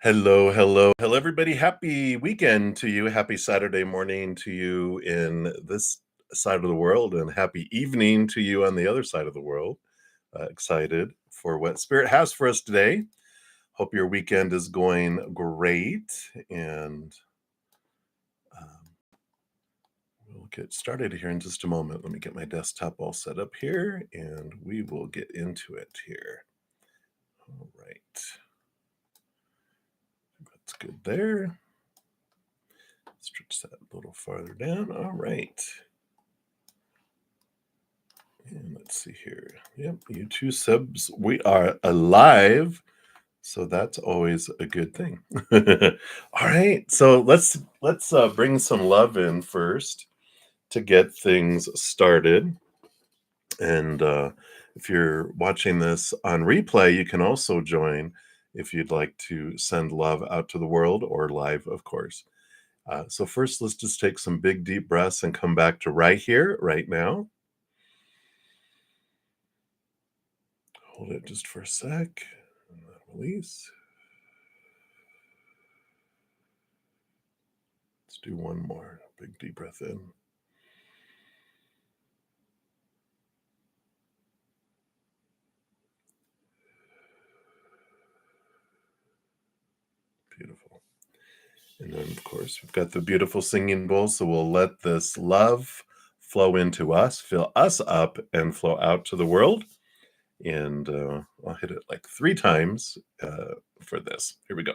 Hello, everybody. Happy weekend to you. Happy Saturday morning to you in this side of the world, and happy evening to you on the other side of the world. Excited for what Spirit has for us today. Hope your weekend is going great, and um, we'll get started here in just a moment. Let me get my desktop all set up here, and we will get into it here. All right. That's good there. Stretch that a little farther down. All right. And let's see here. Yep, YouTube subs. We are alive. So that's always a good thing. All right. So let's bring some love in first to get things started. And if you're watching this on replay, you can also join if you'd like to send love out to the world, or live, of course. So first, let's just take some big, deep breaths and come back to right here, right now. Hold it just for a sec, and then release. Let's do one more big, deep breath in. Beautiful. And then, of course, we've got the beautiful singing bowl, so we'll let this love flow into us, fill us up, and flow out to the world. And I'll hit it like 3 times for this. Here we go.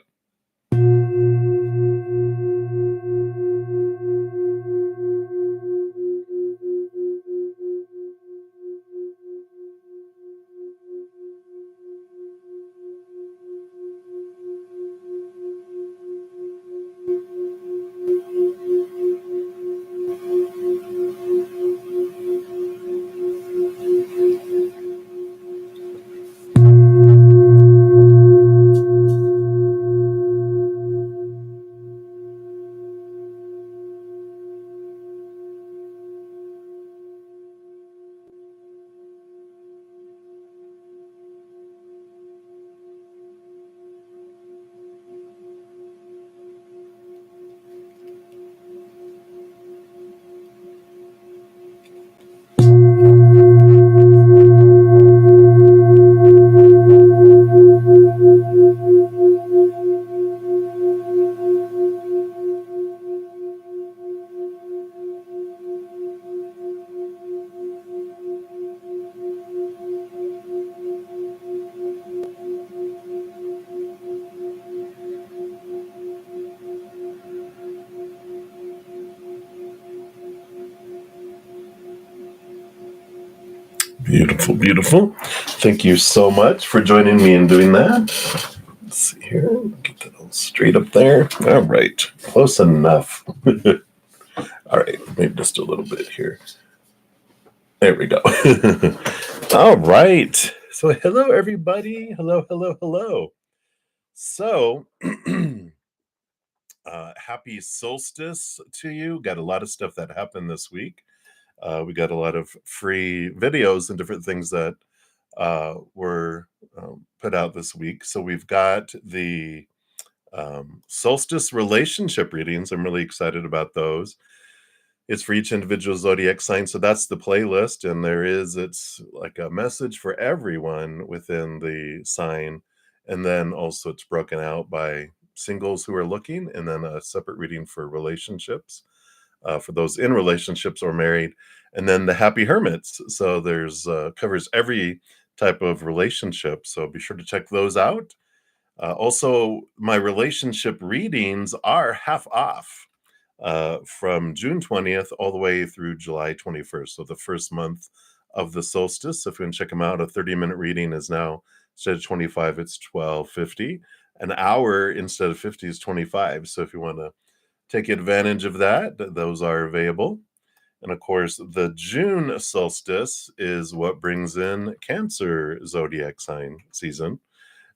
Beautiful, beautiful. Thank you so much for joining me in doing that. Let's see here. Get that all straight up there. All right. Close enough. All right. Maybe just a little bit here. There we go. All right. So hello, everybody. Hello. So happy solstice to you. Got a lot of stuff that happened this week. We got a lot of free videos and different things that were put out this week. So we've got the solstice relationship readings. I'm really excited about those. It's for each individual zodiac sign. So that's the playlist. And it's like a message for everyone within the sign. And then also it's broken out by singles who are looking, and then a separate reading for relationships, for those in relationships or married. And then the happy hermits. So there's covers every type of relationship. So be sure to check those out. Also, my relationship readings are half off from June 20th all the way through July 21st. So the first month of the solstice. So if you want to check them out, a 30-minute reading is now, instead of 25, it's $12.50. An hour instead of 50 is 25. So if you want to take advantage of that, those are available. And of course, the June solstice is what brings in Cancer zodiac sign season.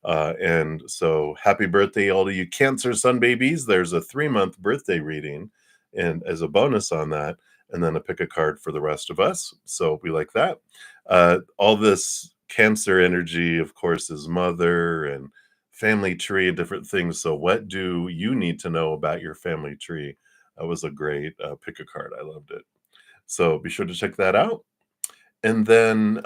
And so happy birthday, all of you Cancer sun babies. There's a 3-month birthday reading, and as a bonus on that, and then a pick a card for the rest of us. So we like that. All this Cancer energy, of course, is mother and family tree and different things. So, what do you need to know about your family tree? That was a great pick a card. I loved it. So, be sure to check that out. And then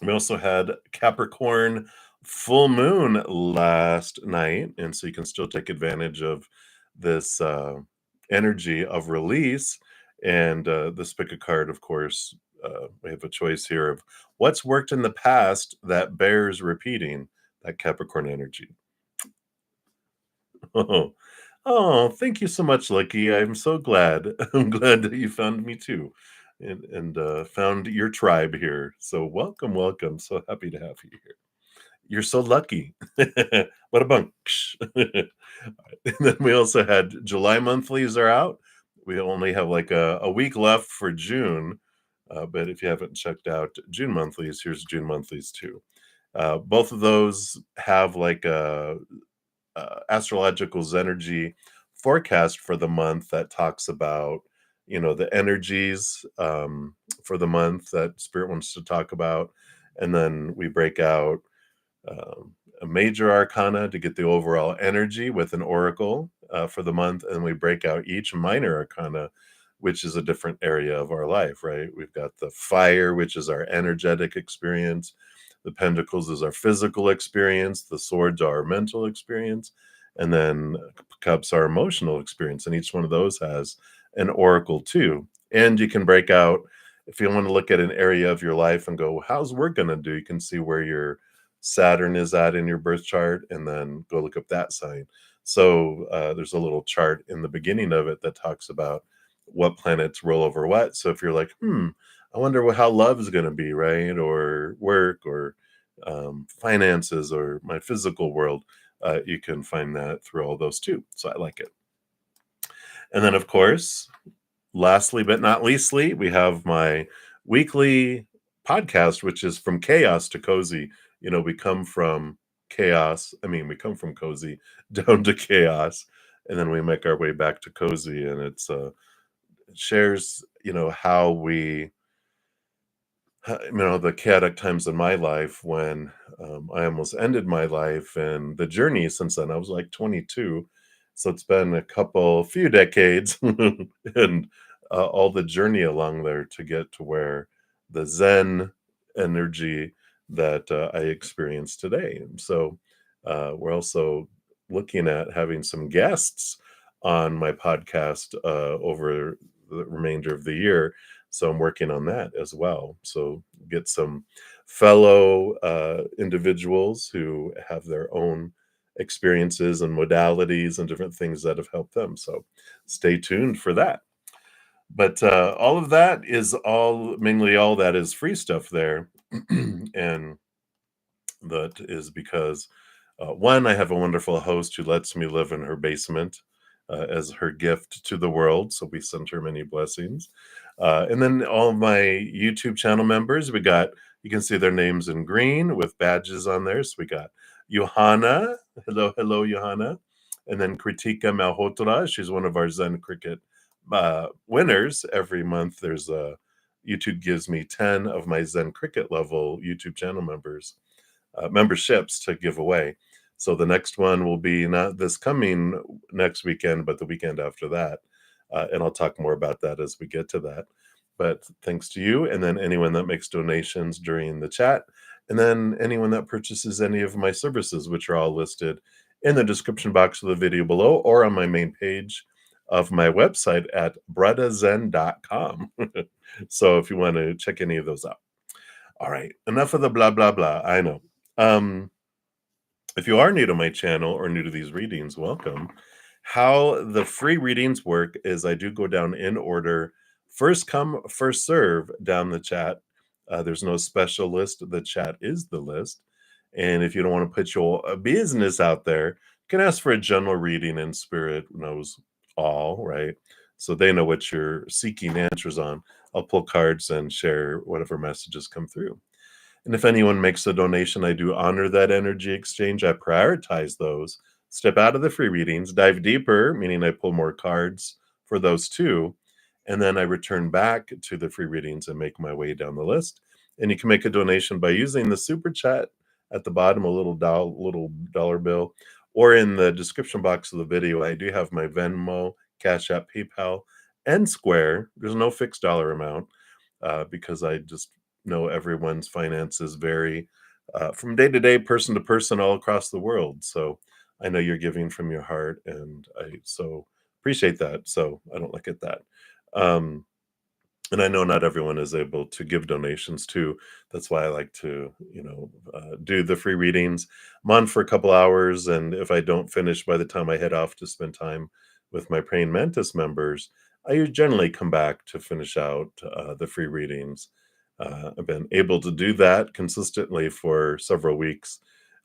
we also had Capricorn full moon last night. And so, you can still take advantage of this energy of release. And this pick a card, of course, we have a choice here of what's worked in the past that bears repeating, that Capricorn energy. Oh, oh, thank you so much, Lucky. I'm so glad. I'm glad that you found me too, and found your tribe here. So welcome, welcome. So happy to have you here. You're so lucky. What a bunch. And then we also had July monthlies are out. We only have like a week left for June. But if you haven't checked out June monthlies, here's June monthlies too. Both of those have like a astrological Zenergy forecast for the month that talks about, the energies for the month that Spirit wants to talk about. And then we break out a major arcana to get the overall energy with an oracle for the month. And we break out each minor arcana, which is a different area of our life, right? We've got the fire, which is our energetic experience. The pentacles is our physical experience. The swords are our mental experience. And then cups are emotional experience. And each one of those has an oracle too. And you can break out, if you want to look at an area of your life and go, how's work going to do? You can see where your Saturn is at in your birth chart and then go look up that sign. So there's a little chart in the beginning of it that talks about what planets roll over what. So if you're like, I wonder how love is going to be, right? Or work or finances or my physical world, you can find that through all those too. So I like it. And then, of course, lastly but not leastly, we have my weekly podcast, which is From Chaos to Cozy. We come from chaos. We come from cozy down to chaos, and then we make our way back to cozy. And it shares, how we, the chaotic times in my life when I almost ended my life and the journey since then. I was like 22. So it's been few decades and all the journey along there to get to where the Zen energy that I experience today. And so we're also looking at having some guests on my podcast over the remainder of the year, so I'm working on that as well. So get some fellow individuals who have their own experiences and modalities and different things that have helped them. So stay tuned for that. But all of that is mainly all that is free stuff there. And that is because one, I have a wonderful host who lets me live in her basement as her gift to the world. So we send her many blessings. And then all of my YouTube channel members, you can see their names in green with badges on there. So we got Johanna. Hello, hello, Johanna. And then Kritika Malhotra. She's one of our Zen Cricket winners. Every month YouTube gives me 10 of my Zen Cricket level YouTube channel members memberships to give away. So the next one will be not this coming next weekend, but the weekend after that. And I'll talk more about that as we get to that. But thanks to you, and then anyone that makes donations during the chat, and then anyone that purchases any of my services, which are all listed in the description box of the video below or on my main page of my website at bruddaZEN.com. So if you want to check any of those out. All right, enough of the blah, blah, blah. I know. If you are new to my channel or new to these readings, welcome. How the free readings work is I do go down in order, first come, first serve down the chat. There's no special list. The chat is the list. And if you don't want to put your business out there, you can ask for a general reading, and Spirit knows all, right? So they know what you're seeking answers on. I'll pull cards and share whatever messages come through. And if anyone makes a donation, I do honor that energy exchange. I prioritize those, step out of the free readings, dive deeper, meaning I pull more cards for those too. And then I return back to the free readings and make my way down the list. And you can make a donation by using the super chat at the bottom, a little dollar bill, or in the description box of the video, I do have my Venmo, Cash App, PayPal, and Square. There's no fixed dollar amount because I just know everyone's finances vary from day to day, person to person, all across the world. So I know you're giving from your heart, and I so appreciate that. So I don't look at that. Um, and I know not everyone is able to give donations too. That's why I like to, do the free readings. I'm on for a couple hours, and if I don't finish by the time I head off to spend time with my praying mantis members, I generally come back to finish out the free readings. I've been able to do that consistently for several weeks.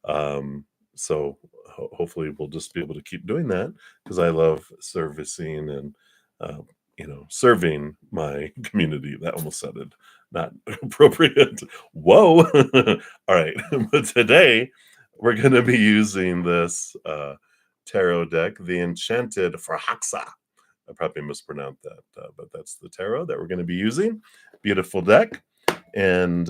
Um, so hopefully we'll just be able to keep doing that because I love servicing and uh, serving my community. That almost sounded not appropriate. Whoa. All right. But today we're going to be using this tarot deck, the Enchanted Frahaxa. I probably mispronounced that, but that's the tarot that we're going to be using. Beautiful deck. And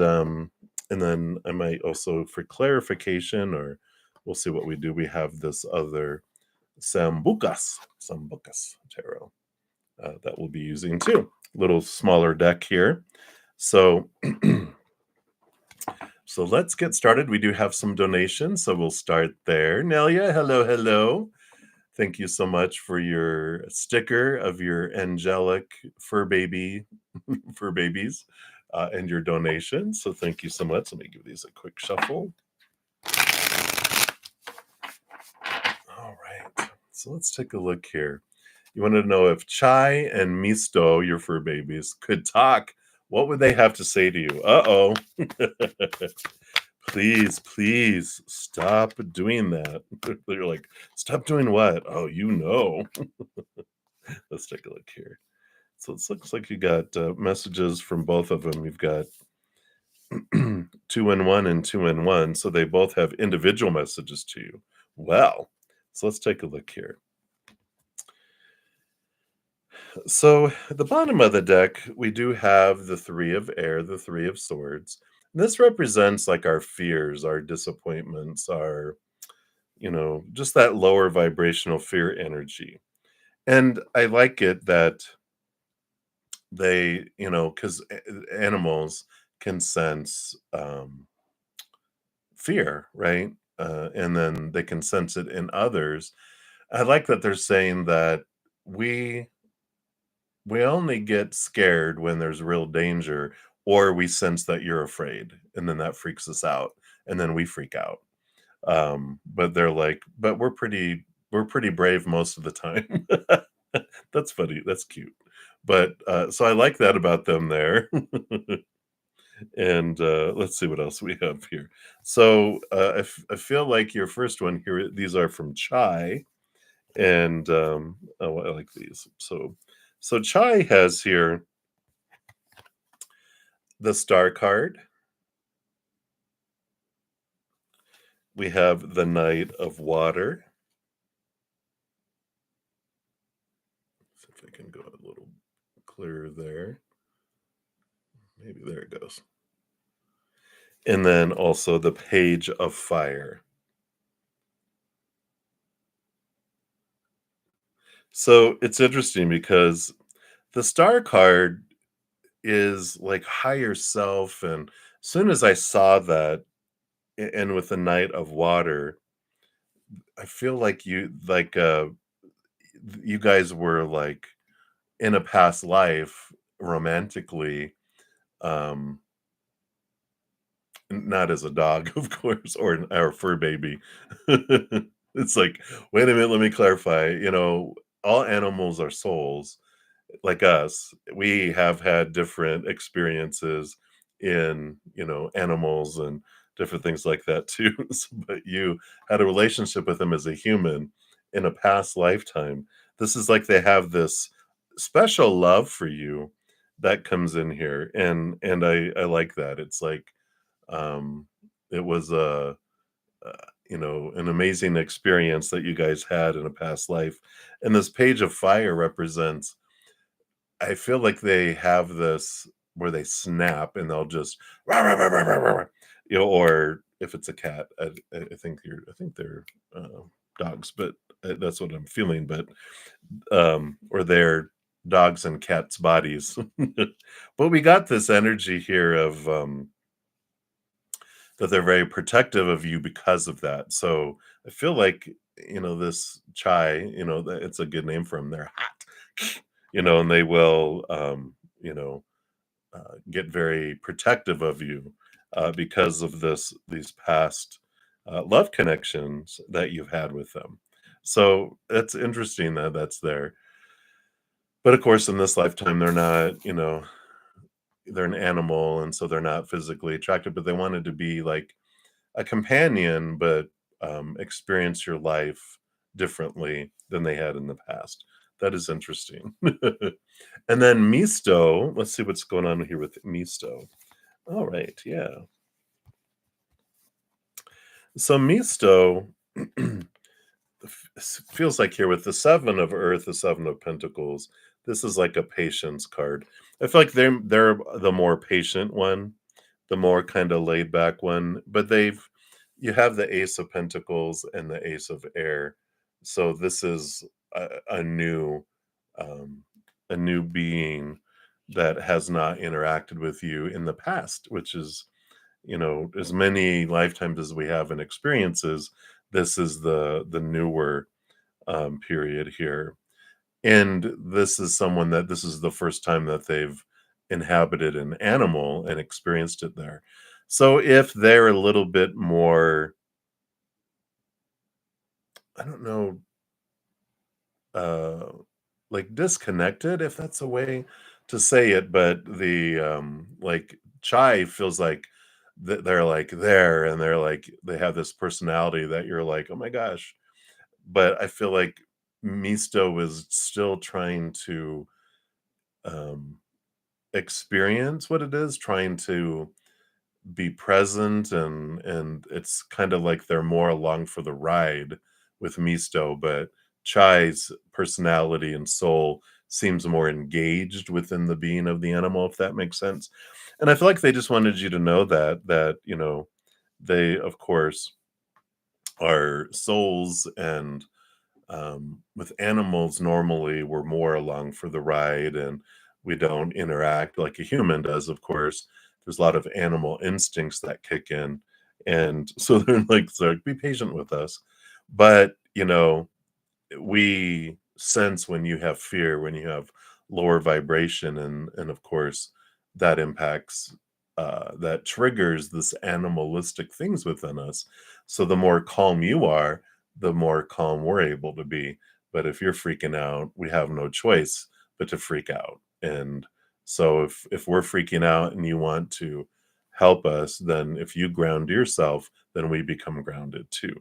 then I might also, for clarification, or we'll see what we do, we have this other Sambucas tarot that we'll be using too. Little smaller deck here. So so let's get started. We do have some donations, so we'll start there. Nelia, hello, hello. Thank you so much for your sticker of your angelic fur baby, fur babies, and your donation. So thank you so much. Let me give these a quick shuffle. All right. So let's take a look here. You want to know if Chai and Misto, your fur babies, could talk. What would they have to say to you? Uh-oh. Please stop doing that. They're like, stop doing what? Oh, Let's take a look here. So it looks like you got messages from both of them. You've got 2-in-1 and 2-in-1. So they both have individual messages to you. Well, so let's take a look here. So at the bottom of the deck, we do have the 3 of air, the 3 of swords. This represents like our fears, our disappointments, our, just that lower vibrational fear energy. And I like it that they, because animals can sense fear, right? And then they can sense it in others. I like that they're saying that we we only get scared when there's real danger, or we sense that you're afraid, and then that freaks us out, and then we freak out. But they're like, but we're pretty brave most of the time. That's funny. That's cute. But so I like that about them there. And let's see what else we have here. So I feel like your first one here, these are from Chai, and oh, I like these. So Chai has here the star card. We have the Knight of Water. See if I can go a little clearer there. Maybe there it goes. And then also the Page of Fire. So it's interesting because the star card is like higher self. And as soon as I saw that, and with the Knight of Water, I feel like you guys were like in a past life romantically, um not as a dog, of course, or our fur baby. It's like, wait a minute, let me clarify. All animals are souls like us. We have had different experiences in, animals and different things like that too. But you had a relationship with them as a human in a past lifetime. This is like they have this special love for you that comes in here, and I like that. It's like um, it was an amazing experience that you guys had in a past life. And this Page of Fire represents, I feel like they have this where they snap and they'll just, "Rah, rah, rah, rah, rah, rah," or if it's a cat, I think they're dogs, but that's what I'm feeling. But or they're dogs and cats' bodies. But we got this energy here of that they're very protective of you because of that. So I feel like, this chai, that it's a good name for them. They're hot, and they will, get very protective of you because of these past love connections that you've had with them. So it's interesting that that's there. But of course, in this lifetime, they're not, they're an animal, and so they're not physically attractive, but they wanted to be like a companion, but experience your life differently than they had in the past. That is interesting. And then Misto, let's see what's going on here with Misto. All right, yeah. So Misto feels like here with the Seven of Earth, the Seven of Pentacles, this is like a patience card. I feel like they're the more patient one, the more kind of laid back one, but you have the Ace of Pentacles and the Ace of Air. So this is a new um, a new being that has not interacted with you in the past, which is, as many lifetimes as we have and experiences, this is the newer period here. And this is someone that this is the first time that they've inhabited an animal and experienced it there. So if they're a little bit more, I don't know, uh, like disconnected, if that's a way to say it, but like chai feels like they're like there, and they're like they have this personality that you're like, oh my gosh. But I feel like Misto is still trying to um experience what it is, trying to be present, and it's kind of like they're more along for the ride with Misto, but Chai's personality and soul seems more engaged within the being of the animal, if that makes sense. And I feel like they just wanted you to know that they of course are souls, and with animals, normally we're more along for the ride, and we don't interact like a human does, of course. There's a lot of animal instincts that kick in. And so they're like, be patient with us. But, we sense when you have fear, when you have lower vibration, and of course that impacts that triggers this animalistic things within us. So the more calm you are, the more calm we're able to be. But if you're freaking out, we have no choice but to freak out. And so if we're freaking out and you want to help us, then if you ground yourself, then we become grounded too,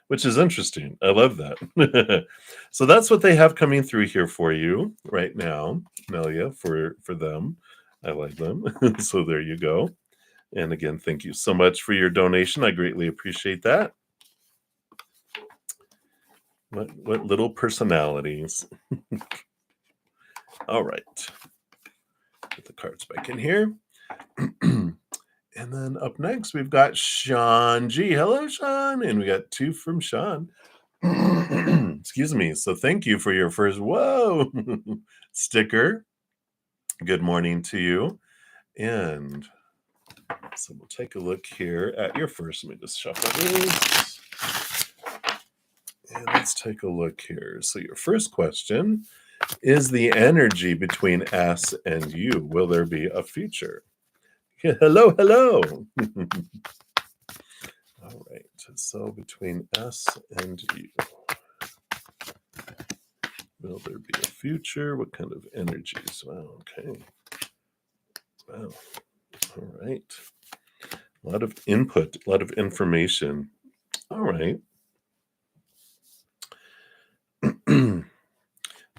which is interesting. I love that. So that's what they have coming through here for you right now, Melia, for them. I like them. So there you go. And again, thank you so much for your donation. I greatly appreciate that. What little personalities. All right. Put the cards back in here. And then up next, we've got Sean G. Hello, Sean. And we got two from Sean. Excuse me. So thank you for your first sticker. Good morning to you. And so we'll take a look here at your first. Let me just shuffle this. And let's take a look here. So your first question is the energy between S and you. Will there be a future? Hello, hello. All right. So between S and you, will there be a future? What kind of energies? Wow. Okay. Wow. All right. A lot of input, a lot of information. All right.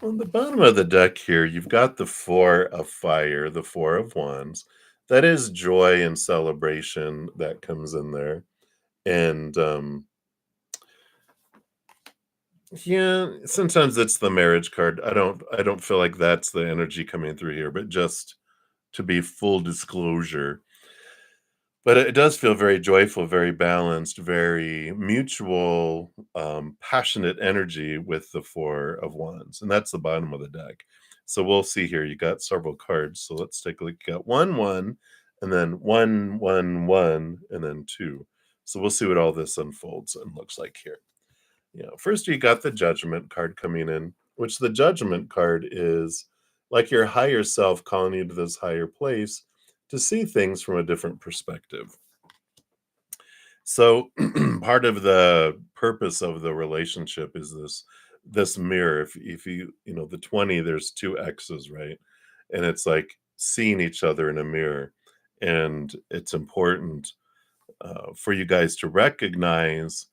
On the bottom of the deck here, you've got the Four of Fire, the Four of Wands. That is joy and celebration that comes in there. And yeah, sometimes it's the marriage card. I don't feel like that's the energy coming through here, but just to be full disclosure, But it does feel very joyful, very balanced, very mutual, passionate energy with the Four of Wands, and that's the bottom of the deck. So we'll see here. You got several cards, so let's take a look. You got 1, 1, and then 1, 1, 1, and then 2. So we'll see what all this unfolds and looks like here. First you got the Judgment card coming in, which the Judgment card is like your higher self calling you to this higher place to see things from a different perspective. So part of the purpose of the relationship is this mirror. If the 20, there's two X's, right? And it's like seeing each other in a mirror. And it's important for you guys to recognize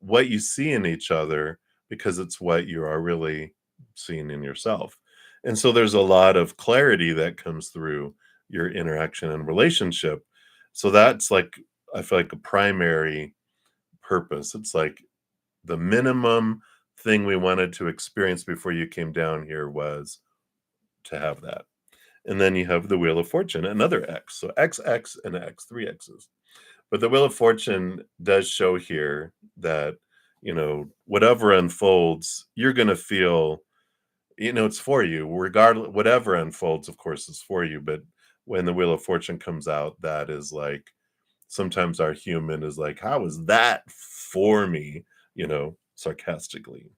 what you see in each other because it's what you are really seeing in yourself. And so there's a lot of clarity that comes through your interaction and relationship. So that's like, I feel like a primary purpose. It's like the minimum thing we wanted to experience before you came down here was to have that. And then you have the Wheel of Fortune, another X. So X, X, and X, three X's. But the Wheel of Fortune does show here that, whatever unfolds, you're going to feel, it's for you. Regardless, whatever unfolds, of course, is for you. But when the Wheel of Fortune comes out, that is like, sometimes our human is like, how is that for me? Sarcastically.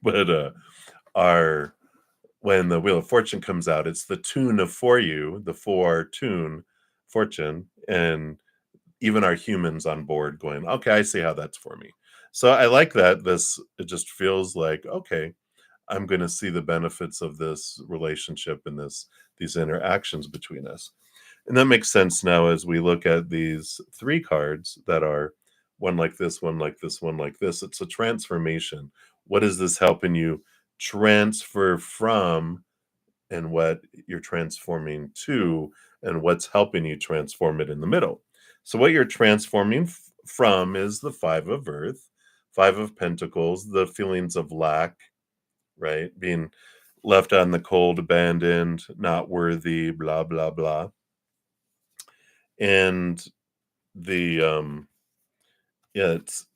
But our when the Wheel of Fortune comes out, it's the tune of for you, the four tune fortune, and even our humans on board going, okay, I see how that's for me. So I like that. It just feels like, okay, I'm going to see the benefits of this relationship and these interactions between us. And that makes sense now as we look at these three cards that are one like this, one like this, one like this. It's a transformation. What is this helping you transfer from, and what you're transforming to, and what's helping you transform it in the middle? So, what you're transforming from is the Five of Earth, Five of Pentacles, the feelings of lack, right? Being left on the cold, abandoned, not worthy, blah, blah, blah. And the yeah, it's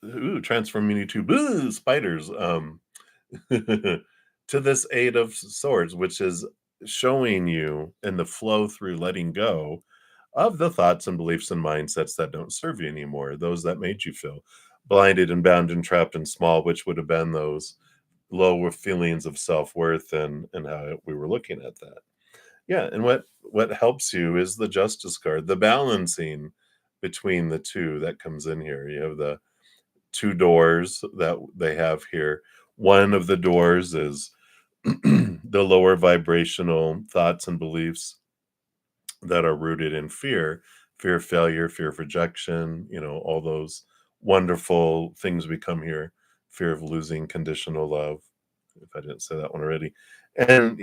transforming you to spiders, to this Eight of Swords, which is showing you in the flow through letting go of the thoughts and beliefs and mindsets that don't serve you anymore, those that made you feel blinded and bound and trapped and small, which would have been those lower feelings of self-worth, and how we were looking at that. Yeah, and what helps you is the Justice card, the balancing between the two that comes in here. You have the two doors that they have here. One of the doors is the lower vibrational thoughts and beliefs that are rooted in fear of failure, fear of rejection, all those wonderful things we come here, fear of losing conditional love, if I didn't say that one already. And,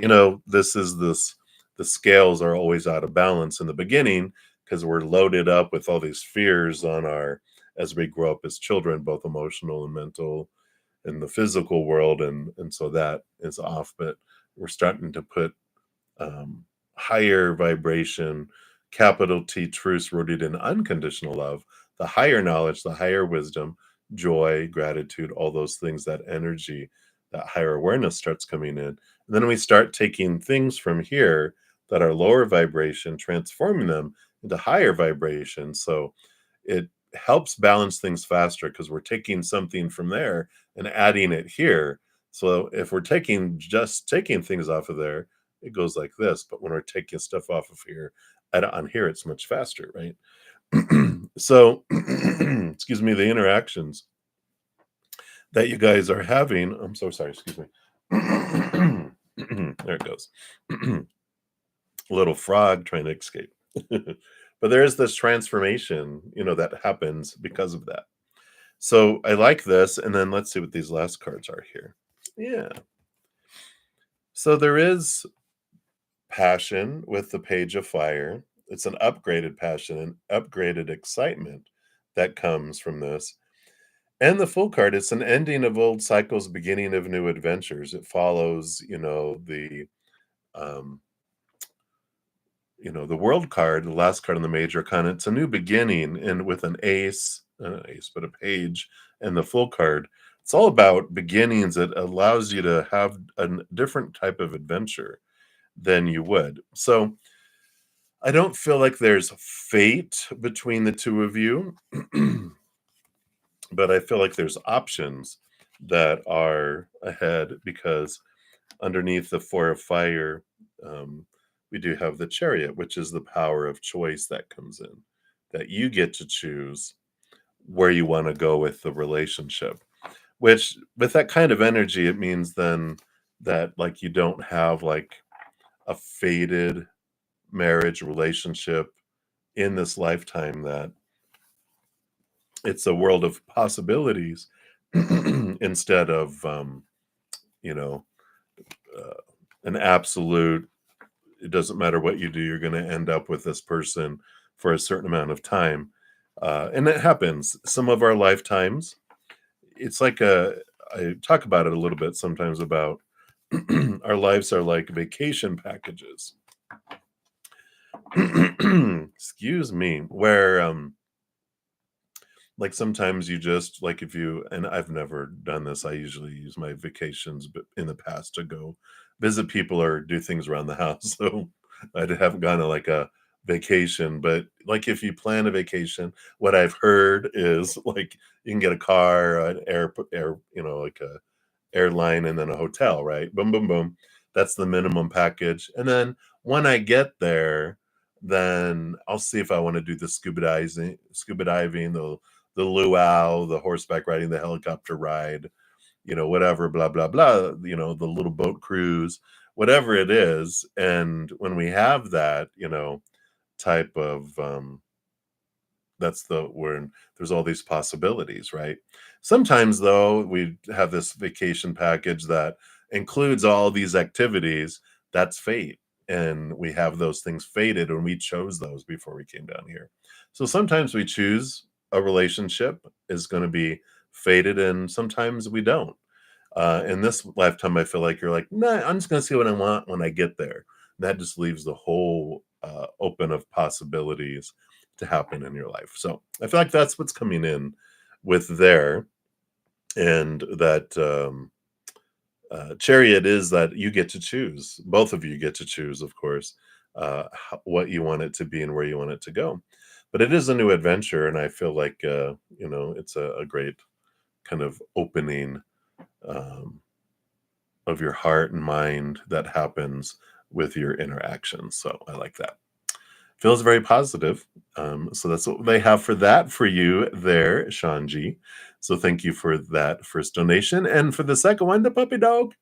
the scales are always out of balance in the beginning because we're loaded up with all these fears on our, as we grow up as children, both emotional and mental, in the physical world, and so that is off. But we're starting to put um, higher vibration, capital T truths rooted in unconditional love, the higher knowledge, the higher wisdom, joy, gratitude, all those things, that energy, that higher awareness starts coming in. And then we start taking things from here that are lower vibration, transforming them into higher vibration. So it helps balance things faster because we're taking something from there and adding it here. So if we're just taking things off of there, it goes like this. But when we're taking stuff off of here, on here, it's much faster, right? So, excuse me, the interactions that you guys are having. I'm so sorry, excuse me. There it goes. Little frog trying to escape. But there is this transformation, that happens because of that. So I like this. And then let's see what these last cards are here. Yeah. So there is passion with the Page of Fire. It's an upgraded passion and upgraded excitement that comes from this. And the Fool card, it's an ending of old cycles, beginning of new adventures. It follows, um, the world card, the last card in the major arcana, it's a new beginning, and with an ace, not an ace, but a page, and the full card, it's all about beginnings. It allows you to have a different type of adventure than you would. So I don't feel like there's fate between the two of you, but I feel like there's options that are ahead because underneath the Four of Fire, we do have the Chariot, which is the power of choice that comes in, that you get to choose where you want to go with the relationship. Which, with that kind of energy, it means then that like you don't have like a fated marriage relationship in this lifetime, that it's a world of possibilities instead of you know an absolute, it doesn't matter what you do, you're going to end up with this person for a certain amount of time. And it happens some of our lifetimes. It's like I talk about it a little bit sometimes about our lives are like vacation packages. Excuse me, where like sometimes you just like, if you, and I've never done this, I usually use my vacations but in the past to go visit people or do things around the house. So I haven't gone to like a vacation, but like if you plan a vacation, what I've heard is like you can get a car, an air, like a airline and then a hotel, right? Boom, boom, boom. That's the minimum package. And then when I get there, then I'll see if I want to do the scuba diving, the luau, the horseback riding, the helicopter ride, whatever, blah, blah, blah, the little boat cruise, whatever it is. And when we have that, type of that's the where there's all these possibilities, right? Sometimes though, we have this vacation package that includes all these activities. That's fate. And we have those things fated, and we chose those before we came down here. So sometimes we choose a relationship is going to be fated, and sometimes we don't. In this lifetime, I feel like you're like, nah, I'm just going to see what I want when I get there. That just leaves the whole open of possibilities to happen in your life. So I feel like that's what's coming in with there. And that Chariot is that you get to choose. Both of you get to choose, of course, what you want it to be and where you want it to go. But it is a new adventure, and I feel like it's a great kind of opening um, of your heart and mind that happens with your interactions. So I like that. Feels very positive. So that's what they have for that for you there, Shanji. So thank you for that first donation. And for the second one, the puppy dog.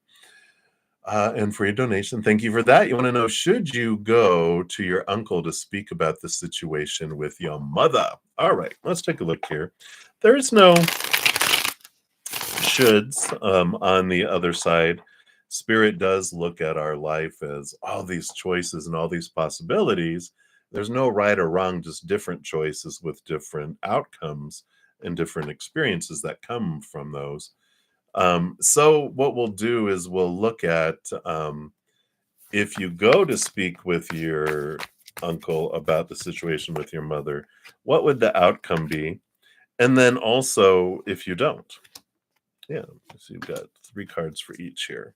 And for your donation, thank you for that. You want to know, should you go to your uncle to speak about the situation with your mother? All right, let's take a look here. There's no shoulds on the other side. Spirit does look at our life as all these choices and all these possibilities. There's no right or wrong, just different choices with different outcomes and different experiences that come from those. So what we'll do is we'll look at if you go to speak with your uncle about the situation with your mother, what would the outcome be? And then also if you don't. Yeah, so you've got 3 cards for each here.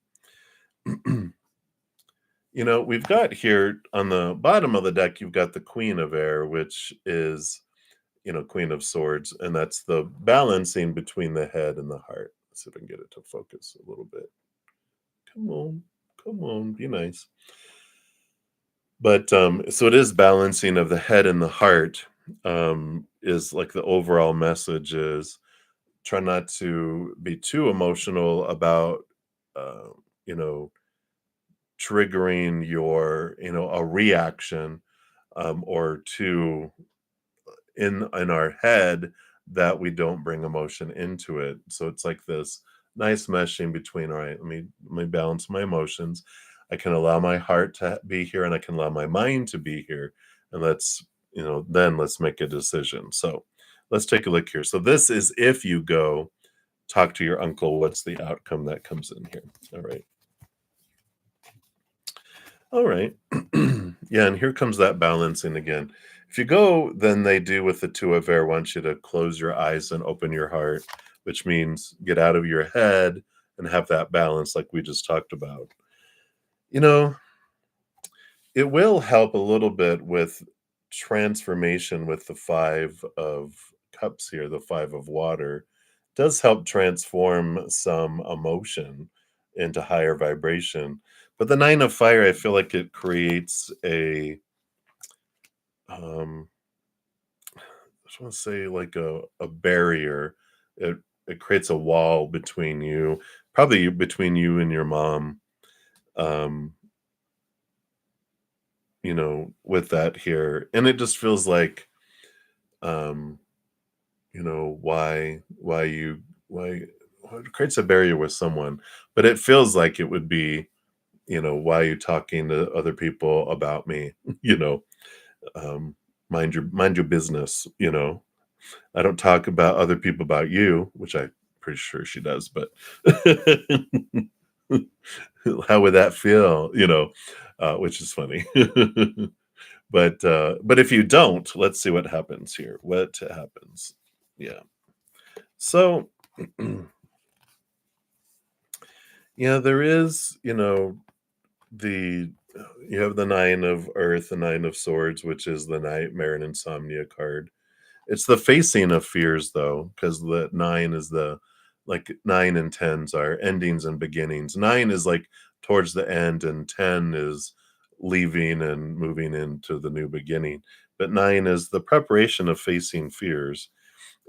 We've got here on the bottom of the deck, you've got the Queen of Air, which is, Queen of Swords, and that's the balancing between the head and the heart. Let's see if I can get it to focus a little bit. Come on, be nice. But so it is balancing of the head and the heart. Is like the overall message is try not to be too emotional about, uh, you know, triggering your, a reaction, or to in our head that we don't bring emotion into it. So it's like this nice meshing between, all right, let me balance my emotions. I can allow my heart to be here, and I can allow my mind to be here. And then let's make a decision. So let's take a look here. So this is if you go talk to your uncle, what's the outcome that comes in here? All right. All right. Yeah, and here comes that balancing again. If you go, then they do with the two of air want you to close your eyes and open your heart, which means get out of your head and have that balance like we just talked about. You know, it will help a little bit with transformation with the 5 of cups here, the 5 of water. Does help transform some emotion into higher vibration. But the 9 of fire, I feel like it creates um, I just wanna say like a barrier. It creates a wall between you, probably between you and your mom, um, with that here. And it just feels like, um why you why it creates a barrier with someone, but it feels like it would be, why are you talking to other people about me? you know um mind your business. I don't talk about other people about you, which I'm pretty sure she does, but how would that feel? Which is funny. But if you don't, let's see what happens here. What happens? Yeah. So, yeah, there is, the you have the 9 of earth, the 9 of swords, which is the nightmare and insomnia card. It's the facing of fears though, because the 9 is the like 9 and 10s are endings and beginnings. 9 is like towards the end, and 10 is leaving and moving into the new beginning. But 9 is the preparation of facing fears.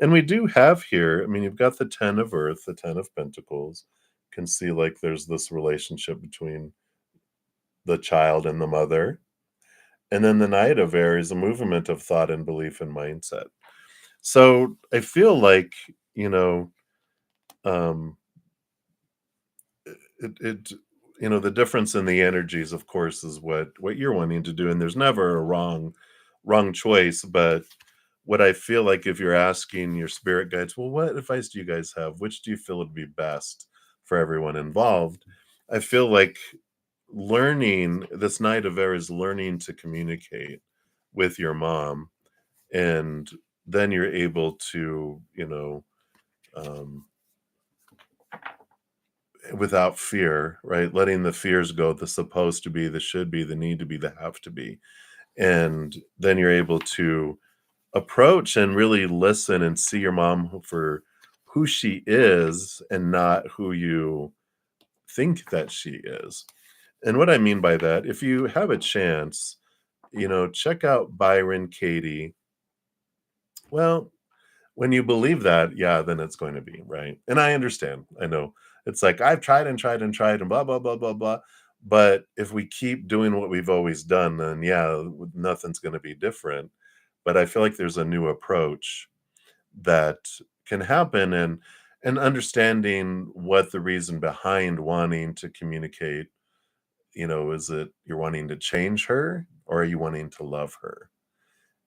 And we do have here, I mean, you've got the 10 of earth, the 10 of pentacles. Can see like there's this relationship between the child and the mother. And then the knight of air is a movement of thought and belief and mindset. So I feel like, you know, um, it the difference in the energies, of course, is what you're wanting to do, and there's never a wrong choice. But what I feel like, if you're asking your spirit guides, well, what advice do you guys have? Which do you feel would be best for everyone involved? I feel like learning this night of air is learning to communicate with your mom, and then you're able to, um, without fear, right? Letting the fears go, the supposed to be, the should be, the need to be, the have to be. And then you're able to approach and really listen and see your mom for who she is and not who you think that she is. And what I mean by that, if you have a chance, check out Byron Katie. Well, when you believe that, yeah, then it's going to be, right? And I understand. I know. It's like I've tried and tried and tried and blah blah blah blah blah. But if we keep doing what we've always done, then yeah, nothing's going to be different. But I feel like there's a new approach that can happen, and understanding what the reason behind wanting to communicate, is it you're wanting to change her, or are you wanting to love her?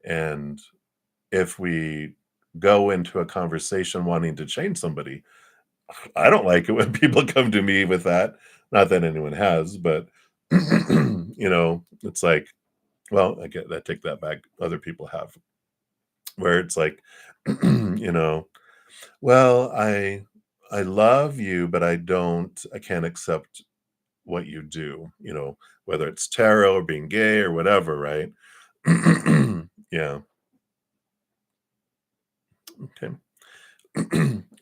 And if we go into a conversation wanting to change somebody, I don't like it when people come to me with that. Not that anyone has, but it's like, well, I take that back. Other people have, where it's like, you know, well, I love you, but I can't accept what you do, whether it's tarot or being gay or whatever, right? Yeah. Okay.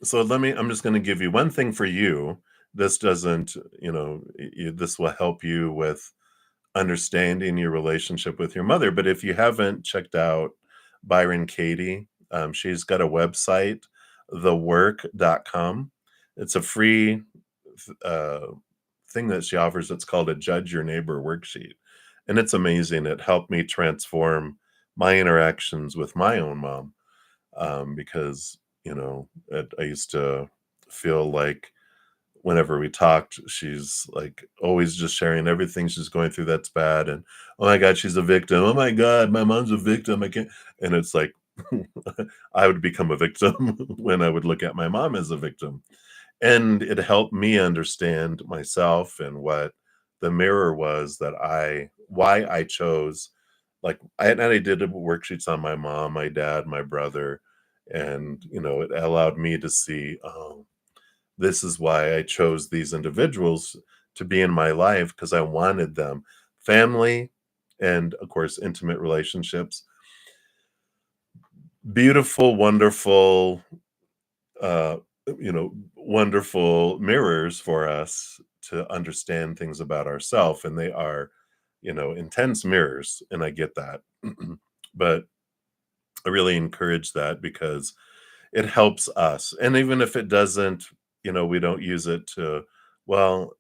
So I'm just going to give you one thing for you. This doesn't, this will help you with understanding your relationship with your mother. But if you haven't checked out Byron Katie, she's got a website, thework.com. It's a free uh, thing that she offers. It's called a Judge Your Neighbor worksheet. And it's amazing. It helped me transform my interactions with my own mom, because I used to feel like whenever we talked, she's like always just sharing everything she's going through that's bad, and oh my god, she's a victim. Oh my god, my mom's a victim. I can't. And it's like I would become a victim when I would look at my mom as a victim, and it helped me understand myself and what the mirror was that why I chose, like, I did worksheets on my mom, my dad, my brother, and, it allowed me to see, oh, this is why I chose these individuals to be in my life, because I wanted them. Family and, of course, intimate relationships, beautiful, wonderful, uh, wonderful mirrors for us to understand things about ourselves, and they are, intense mirrors, and I get that. But I really encourage that because it helps us. And even if it doesn't, we don't use it to, well,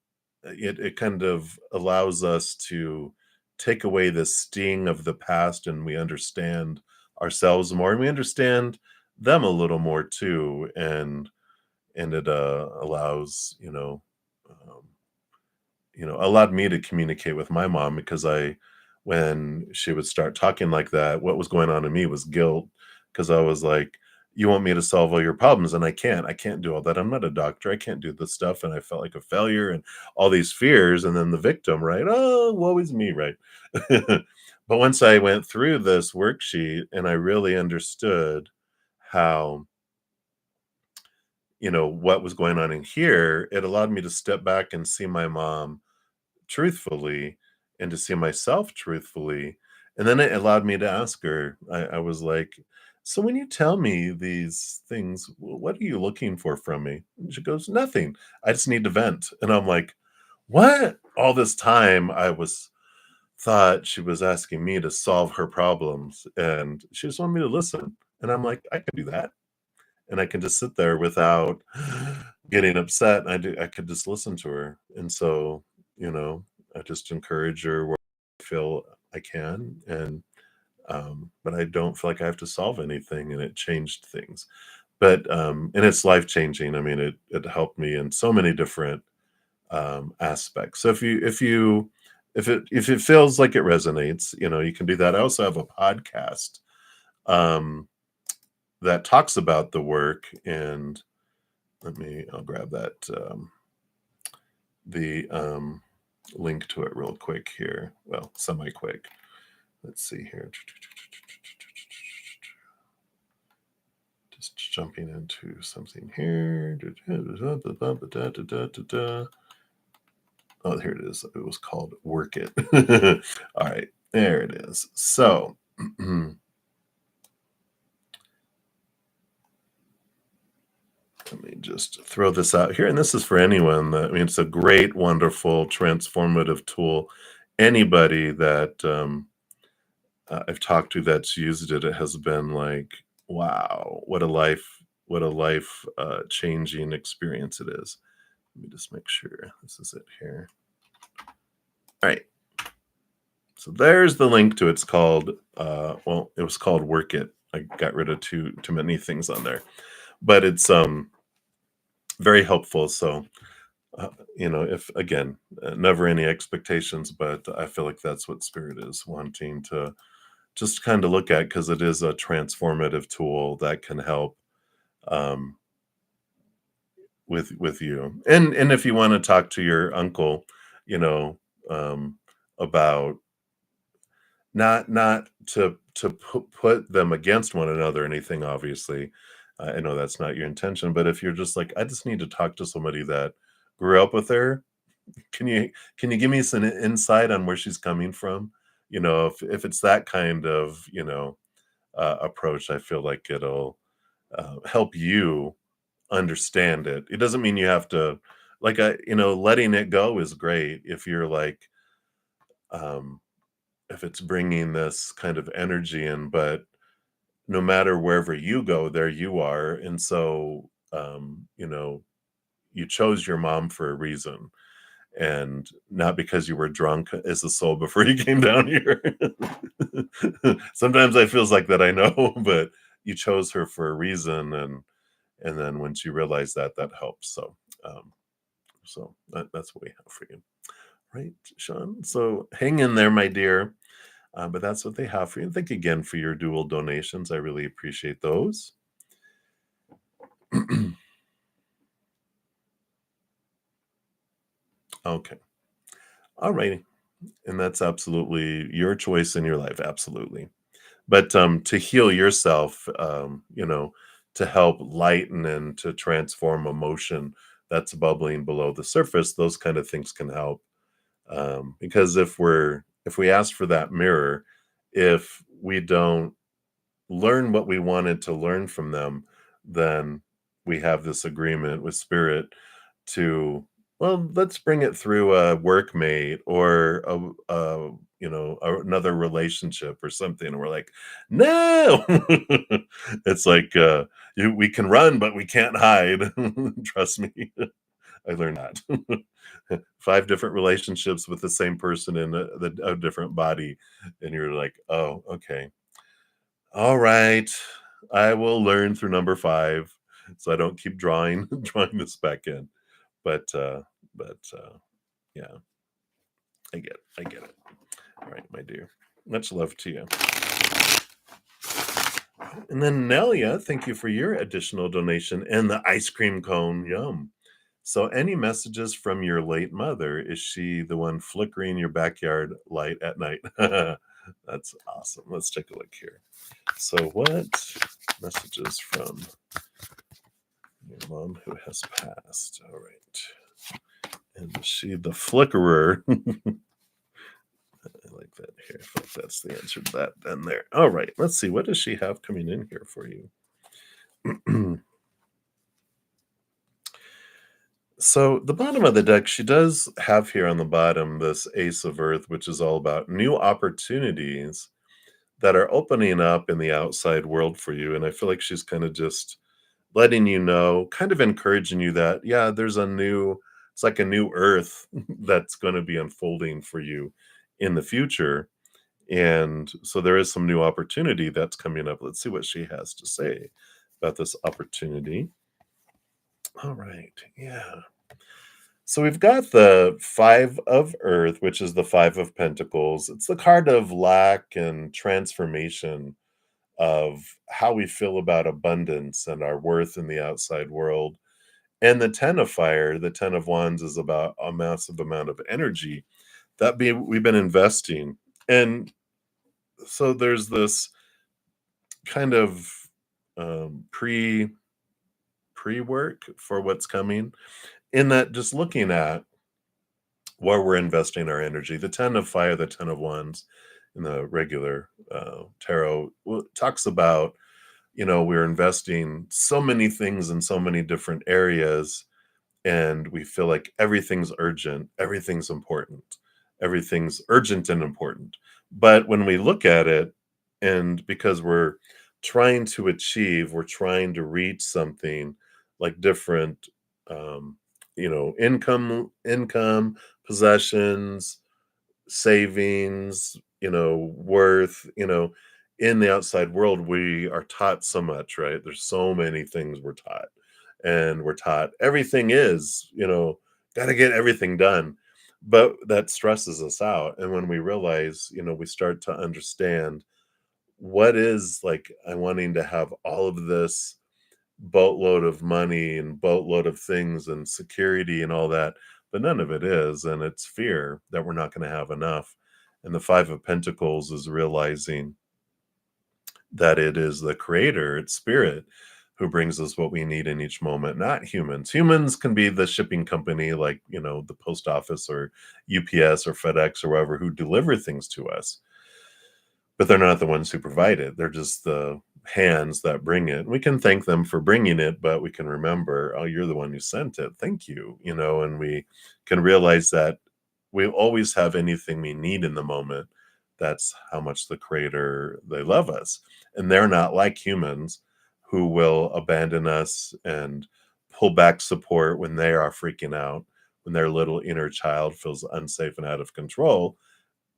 it kind of allows us to take away the sting of the past, and we understand ourselves more, and we understand them a little more too. And it allows, um, allowed me to communicate with my mom, because when she would start talking like that, what was going on in me was guilt, because I was like, you want me to solve all your problems, and I can't do all that. I'm not a doctor. I can't do this stuff. And I felt like a failure and all these fears. And then the victim, right? Oh, woe is me, right? But once I went through this worksheet and I really understood how, what was going on in here, it allowed me to step back and see my mom truthfully, and to see myself truthfully. And then it allowed me to ask her, I was like, so when you tell me these things, what are you looking for from me? And she goes, nothing. I just need to vent. And I'm like, what? All this time I was thought she was asking me to solve her problems, and she just wanted me to listen. And I'm like, I can do that. And I can just sit there without getting upset. I could just listen to her. And so, you know, I just encourage her where I feel I can, and but I don't feel like I have to solve anything, and it changed things. But and it's life changing. I mean, it helped me in so many different aspects. So if it feels like it resonates, you can do that. I also have a podcast um, that talks about the work, and I'll grab that the link to it real quick here. Well, semi quick. Let's see here. Just jumping into something here. Oh, here it is. It was called Work It. All right, there it is. So, let me just throw this out here. And this is for anyone that, I mean, it's a great, wonderful, transformative tool. Anybody that I've talked to that's used it, it has been like, wow, what a life changing experience it is. Let me just make sure this is it here. All right. So there's the link to it. It's called, well, it was called Work It. I got rid of too many things on there, but it's very helpful. So, if again, never any expectations, but I feel like that's what Spirit is wanting to just kind of look at, because it is a transformative tool that can help um, with you. And if you want to talk to your uncle, you know, about not to put them against one another or anything, obviously. I know that's not your intention, but if you're just like, I just need to talk to somebody that grew up with her, can you give me some insight on where she's coming from? If it's that kind of, approach, I feel like it'll help you understand it. It doesn't mean you have to, like, letting it go is great if you're like, um, if it's bringing this kind of energy in, but no matter wherever you go, there you are. And so, you chose your mom for a reason, and not because you were drunk as a soul before you came down here. Sometimes I feels like that, I know, but you chose her for a reason, and then once you realize that, that helps. So, that's what we have for you, right, Sean? So hang in there, my dear. But that's what they have for you. And thank you again for your dual donations. I really appreciate those. Okay. Alrighty. And that's absolutely your choice in your life, absolutely. But, to heal yourself, to help lighten and to transform emotion that's bubbling below the surface, those kind of things can help. Because if we ask for that mirror, if we don't learn what we wanted to learn from them, then we have this agreement with spirit to, well, let's bring it through a workmate or another relationship or something. And we're like, no, it's like, we can run, but we can't hide. Trust me. I learned that. 5 different relationships with the same person in a different body, and you're like, "Oh, okay. Alright. I will learn through number 5, so I don't keep drawing drawing this back in." But, yeah, I get it. Alright, my dear. Much love to you. And then Nelia, thank you for your additional donation and the ice cream cone, yum. So, any messages from your late mother? Is she the one flickering your backyard light at night? That's awesome. Let's take a look here. So, what messages from your mom who has passed? All right. And is she the flickerer? I like that here. I think that's the answer to that. Then there. All right. Let's see. What does she have coming in here for you? So the bottom of the deck, she does have here on the bottom this Ace of Earth, which is all about new opportunities that are opening up in the outside world for you. And I feel like she's kind of just letting you know, kind of encouraging you that, yeah, it's like a new Earth that's going to be unfolding for you in the future. And so there is some new opportunity that's coming up. Let's see what she has to say about this opportunity. All right. Yeah. So we've got the 5 of Earth, which is the 5 of Pentacles. It's the card of lack and transformation of how we feel about abundance and our worth in the outside world. And the 10 of Fire, the 10 of Wands, is about a massive amount of energy we've been investing. And so there's this kind of pre work for what's coming, in that just looking at where we're investing our energy. The 10 of Fire, the 10 of Wands in the regular tarot talks about, we're investing so many things in so many different areas, and we feel like everything's urgent, everything's important, everything's urgent and important. But when we look at it, and because we're trying to reach something like different, um, income, possessions, savings, worth, in the outside world, we are taught so much, right? There's so many things we're taught. And we're taught everything is, got to get everything done. But that stresses us out. And when we realize, we start to understand what is like, I wanting to have all of this boatload of money and boatload of things and security and all that, but none of it is. And it's fear that we're not going to have enough. And the 5 of Pentacles is realizing that it is the creator, it's spirit, who brings us what we need in each moment, not humans. Humans can be the shipping company, like, the post office or UPS or FedEx or whoever, who deliver things to us, but they're not the ones who provide it. They're just the hands that bring it. We can thank them for bringing it, but we can remember, oh, you're the one who sent it. Thank you. And we can realize that we always have anything we need in the moment. That's how much the creator, they love us. And they're not like humans who will abandon us and pull back support when they are freaking out, when their little inner child feels unsafe and out of control.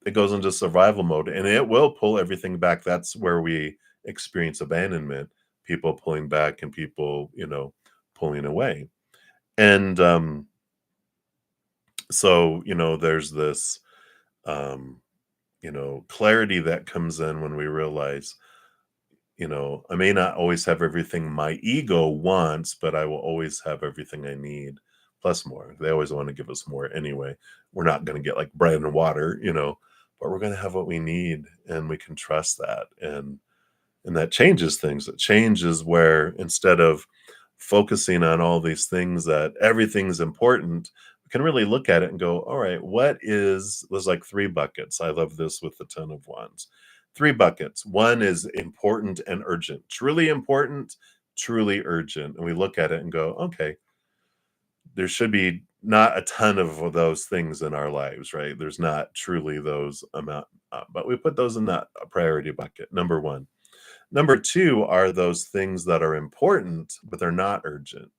It goes into survival mode and it will pull everything back. That's where we experience abandonment, people pulling back and people, pulling away. And so, there's this clarity that comes in when we realize, I may not always have everything my ego wants, but I will always have everything I need plus more. They always want to give us more anyway. We're not going to get like bread and water, but we're going to have what we need, and we can trust that. And that changes things. It changes where instead of focusing on all these things that everything's important, we can really look at it and go, all right, there's like three buckets. I love this with the 10 of Wands. Three buckets. One is important and urgent, truly important, truly urgent. And we look at it and go, okay, there should be not a ton of those things in our lives, right? There's not truly those amount, but we put those in that priority bucket. Number one. Number two are those things that are important, but they're not urgent.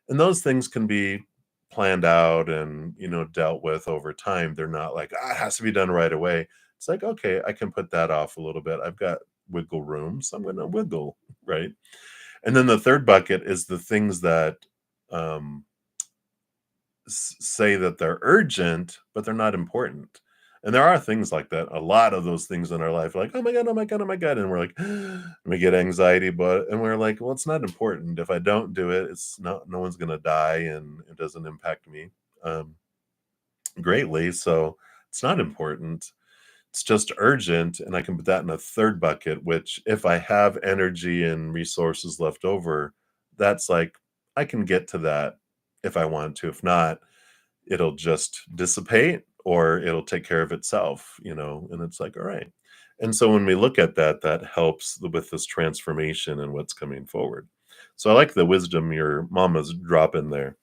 And those things can be planned out and, dealt with over time. They're not like, it has to be done right away. It's like, okay, I can put that off a little bit. I've got wiggle room, so I'm going to wiggle, right? And then the third bucket is the things that um, say that they're urgent, but they're not important. And there are things like that. A lot of those things in our life are like, oh my God, oh my God, oh my God. And we're like, we get anxiety, and we're like, well, it's not important. If I don't do it, it's not, no one's going to die, and it doesn't impact me um, greatly. So it's not important. It's just urgent. And I can put that in a third bucket, which if I have energy and resources left over, that's like, I can get to that if I want to. If not, it'll just dissipate or it'll take care of itself, and it's like, all right. And so when we look at that, that helps with this transformation and what's coming forward. So I like the wisdom your mama's dropping there.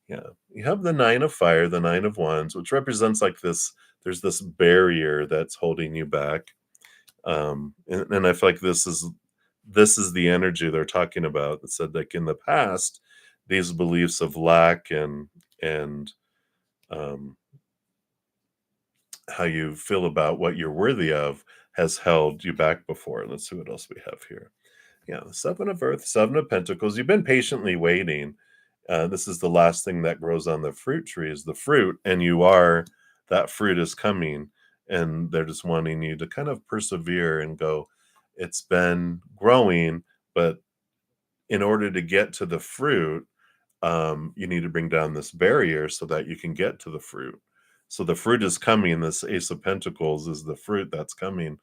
Yeah. You have the 9 of Fire, the 9 of Wands, which represents like this, there's this barrier that's holding you back. And I feel like this is the energy they're talking about, that said like in the past, these beliefs of lack and um, how you feel about what you're worthy of has held you back before. Let's see what else we have here. Yeah, the 7 of Earth, 7 of Pentacles. You've been patiently waiting. This is the last thing that grows on the fruit tree is the fruit, and that fruit is coming, and they're just wanting you to kind of persevere and go, it's been growing, but in order to get to the fruit, you need to bring down this barrier so that you can get to the fruit. So the fruit is coming. This Ace of Pentacles is the fruit that's coming.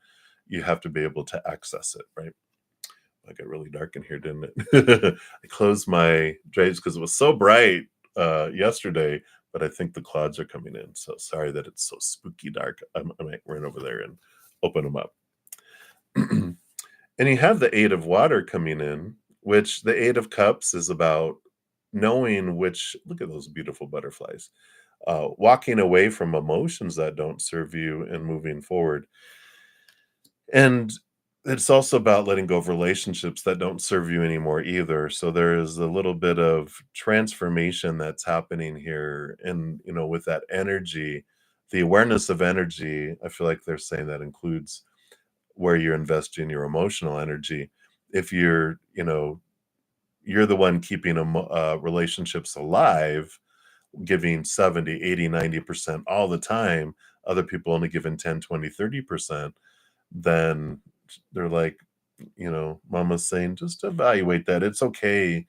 You have to be able to access it, right? I got really dark in here, didn't it? I closed my drapes because it was so bright yesterday, but I think the clouds are coming in. So sorry that it's so spooky dark. I might run over there and open them up. And you have the 8 of Water coming in, which the 8 of Cups is about knowing which, look at those beautiful butterflies, walking away from emotions that don't serve you and moving forward. And it's also about letting go of relationships that don't serve you anymore either. So there is a little bit of transformation that's happening here. And, with that energy, the awareness of energy, I feel like they're saying that includes where you're investing your emotional energy. If you're the one keeping relationships alive, giving 70, 80, 90% all the time, other people only giving 10, 20, 30%, then they're like, mama's saying, just evaluate that. It's okay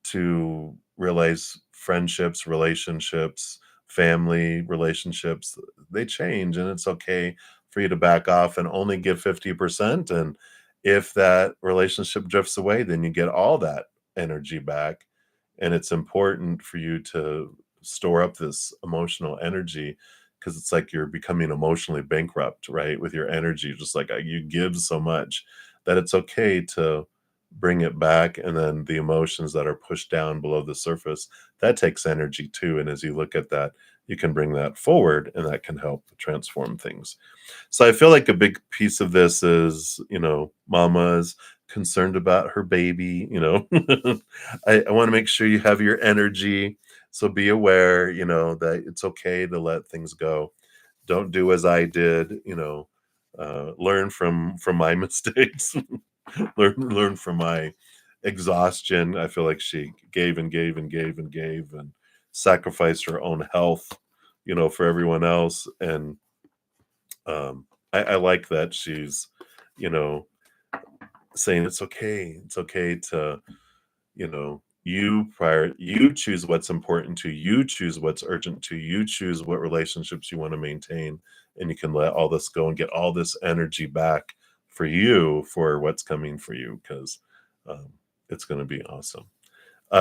to realize friendships, relationships, family relationships, they change, and it's okay for you to back off and only give 50%. And if that relationship drifts away, then you get all that energy back. And it's important for you to store up this emotional energy, because it's like you're becoming emotionally bankrupt, right? With your energy, just like you give so much that it's okay to bring it back. And then the emotions that are pushed down below the surface, that takes energy too. And as you look at that, you can bring that forward, and that can help transform things. So I feel like a big piece of this is, mama's concerned about her baby. I want to make sure you have your energy. So be aware, that it's okay to let things go. Don't do as I did, learn from my mistakes. learn from my exhaustion. I feel like she gave and gave and gave and gave and sacrificed her own health, for everyone else. And I like that she's, you know, saying it's okay. It's okay to, you choose what's important to you, you choose what's urgent to you, choose what relationships you want to maintain, and you can let all this go and get all this energy back for you for what's coming for you because um, it's going to be awesome.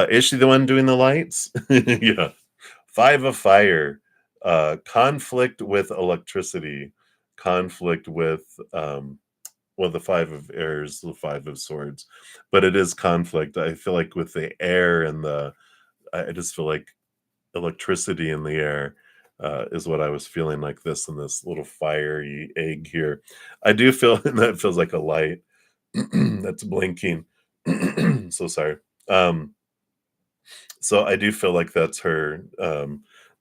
Is she the one doing the lights? Yeah. Five of fire, conflict with electricity, conflict with well, the five of airs, the five of swords, but it is conflict. I feel like with the air and I just feel like electricity in the air is what I was feeling like this in this little fiery egg here. I do feel that feels like a light that's blinking. So sorry. Um, so I do feel like that's her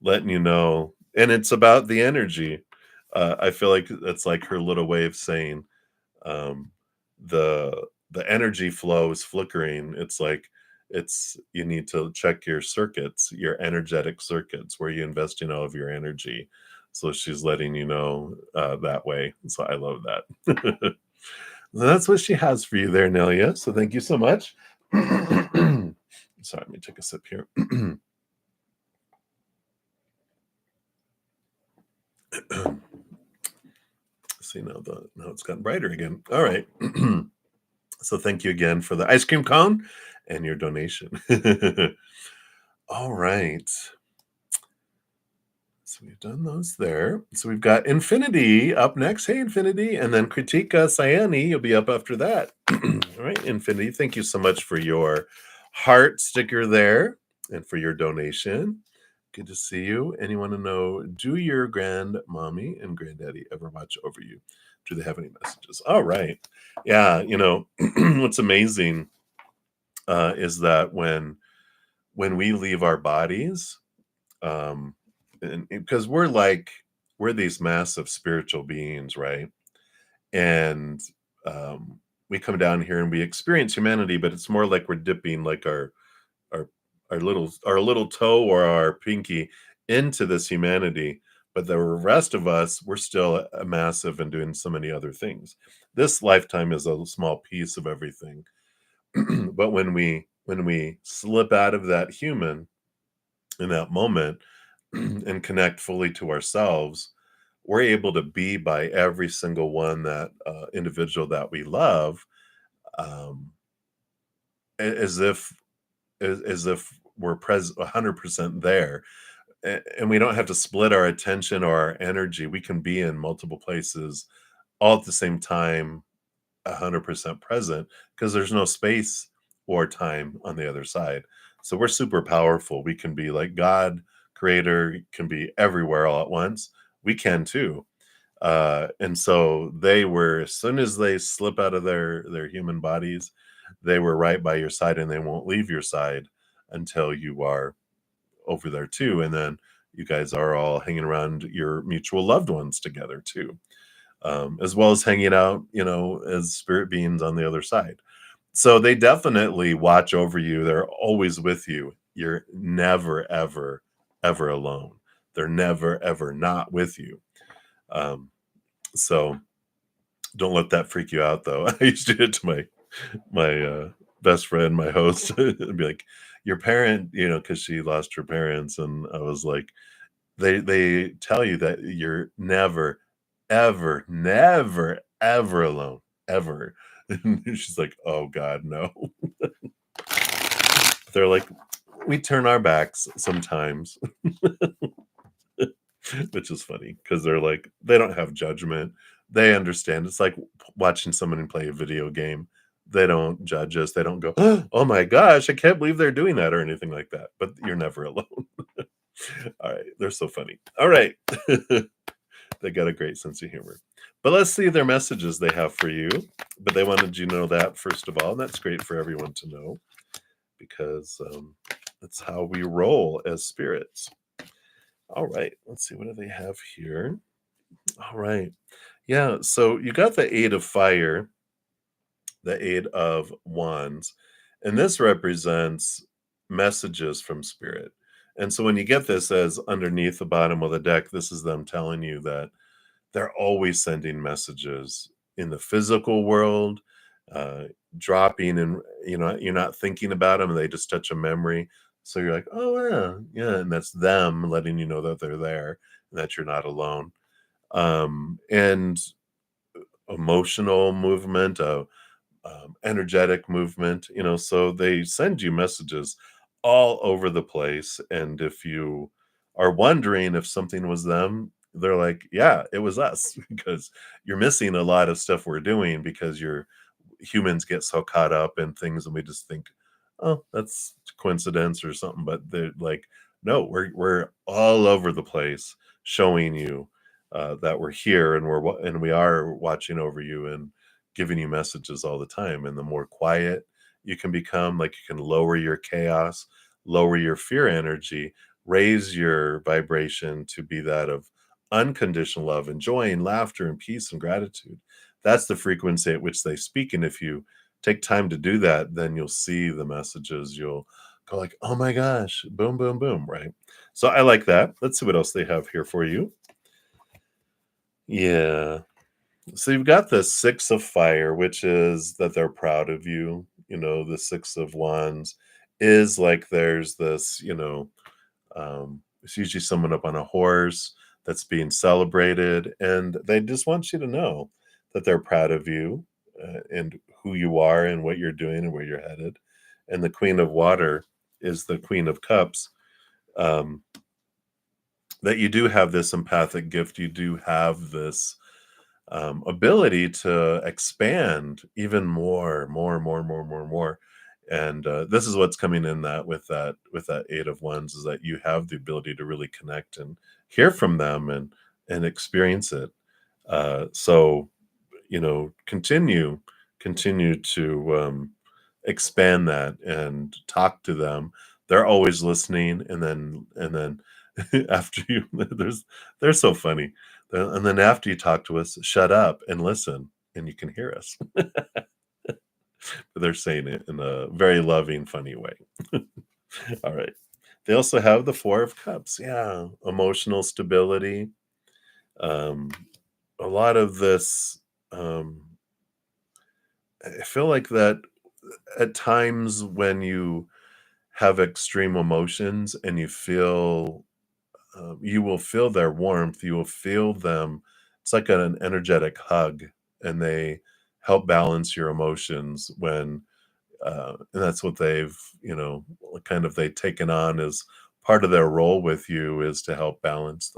letting you know, and it's about the energy. I feel like that's like her little way of saying um, the energy flow is flickering. It's like you need to check your circuits, your energetic circuits, where you investing all of your energy. So she's letting you know that way. So I love that. That's what she has for you there, Nelia. So thank you so much. Sorry, let me take a sip here. See now it's gotten brighter again. All right. So thank you again for the ice cream cone and your donation. All right. So we've done those there. So we've got Infinity up next. Hey, Infinity. And then Kritika Sayani, you'll be up after that. All right, Infinity, thank you so much for your heart sticker there and for your donation. Good to see you. And you want to know, do your grandmommy and granddaddy ever watch over you? Do they have any messages? All right. Yeah, what's amazing is that when we leave our bodies, um, and because we're these massive spiritual beings, right? And um, we come down here and we experience humanity, but it's more like we're dipping like our our little toe or our pinky into this humanity. But the rest of us, we're still a massive and doing so many other things. This lifetime is a small piece of everything. But when we slip out of that human in that moment and connect fully to ourselves, we're able to be by every single one that individual that we love, um, as if as if we're present 100% there. And we don't have to split our attention or our energy. We can be in multiple places all at the same time, 100% present, because there's no space or time on the other side. So we're super powerful. We can be like God, creator, can be everywhere all at once. We can too. And so they were, as soon as they slip out of their human bodies, they were right by your side, and they won't leave your side until you are over there too. And then you guys are all hanging around your mutual loved ones together too, as well as hanging out, as spirit beings on the other side. So they definitely watch over you. They're always with you. You're never, ever, ever alone. They're never, ever not with you. Um, so don't let that freak you out, though. I used to do it to my best friend, my host, and be like, "Your parent," because she lost her parents, and I was like, "They tell you that you're never, ever, never, ever alone, ever." And she's like, "Oh God, no." They're like, we turn our backs sometimes, which is funny because they're like, they don't have judgment. They understand. It's like watching someone play a video game. They don't judge us. They don't go, "Oh my gosh, I can't believe they're doing that," or anything like that. But you're never alone. All right. They're so funny. All right. They got a great sense of humor. But let's see their messages they have for you. But they wanted you to know that, first of all. And that's great for everyone to know because that's how we roll as spirits. All right. Let's see. What do they have here? All right. Yeah. So you got the Eight of Fire, the Eight of Wands, and this represents messages from Spirit. And so when you get this as underneath the bottom of the deck, this is them telling you that they're always sending messages in the physical world, dropping, and you're not thinking about them, and they just touch a memory. So you're like, oh yeah, yeah, and that's them letting you know that they're there and that you're not alone. And emotional movement, energetic movement, so they send you messages all over the place. And if you are wondering if something was them, they're like, yeah, it was us, because you're missing a lot of stuff we're doing, because humans get so caught up in things, and we just think, oh, that's coincidence or something. But they're like, no, we're all over the place, showing you that we're here, and we are watching over you and giving you messages all the time. And the more quiet you can become, like, you can lower your chaos, lower your fear energy, raise your vibration to be that of unconditional love and joy and laughter and peace and gratitude. That's the frequency at which they speak. And if you take time to do that, then you'll see the messages. You'll go like, oh my gosh, boom, boom, boom, right? So I like that. Let's see what else they have here for you. Yeah. So you've got the Six of Fire, which is that they're proud of you. The Six of Wands is like there's this, it's usually someone up on a horse that's being celebrated, and they just want you to know that they're proud of you, and who you are and what you're doing and where you're headed. And the Queen of Water is the Queen of Cups. Um, that you do have this empathic gift, you do have this ability to expand even more, more, more, more, more, more. And this is what's coming in that with that Eight of Wands, is that you have the ability to really connect and hear from them and experience it. So continue to expand that and talk to them. They're always listening, and then after you, they're so funny. And then after you talk to us, shut up and listen, and you can hear us. But they're saying it in a very loving, funny way. All right. They also have the Four of Cups. Yeah, emotional stability. Um, a lot of this. I feel like that at times when you have extreme emotions and you will feel their warmth, you will feel them. It's like an energetic hug, and they help balance your emotions and that's what they've taken on as part of their role with you, is to help balance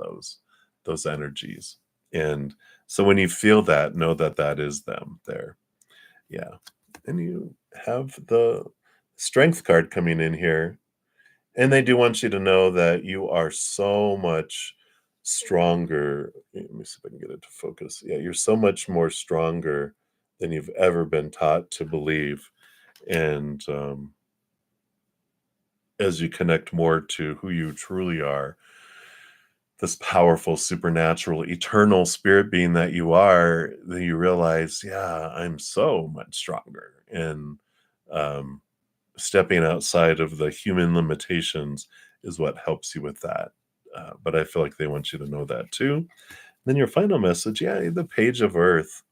those energies. And so when you feel that, know that that is them there. Yeah. And you have the Strength card coming in here, and they do want you to know that you are so much stronger. Let me see if I can get it to focus. Yeah, you're so much more stronger than you've ever been taught to believe. And as you connect more to who you truly are, this powerful, supernatural, eternal spirit being that you are, then you realize, yeah, I'm so much stronger. And um, stepping outside of the human limitations is what helps you with that. But I feel like they want you to know that too. Then your final message, yeah, the Page of Earth,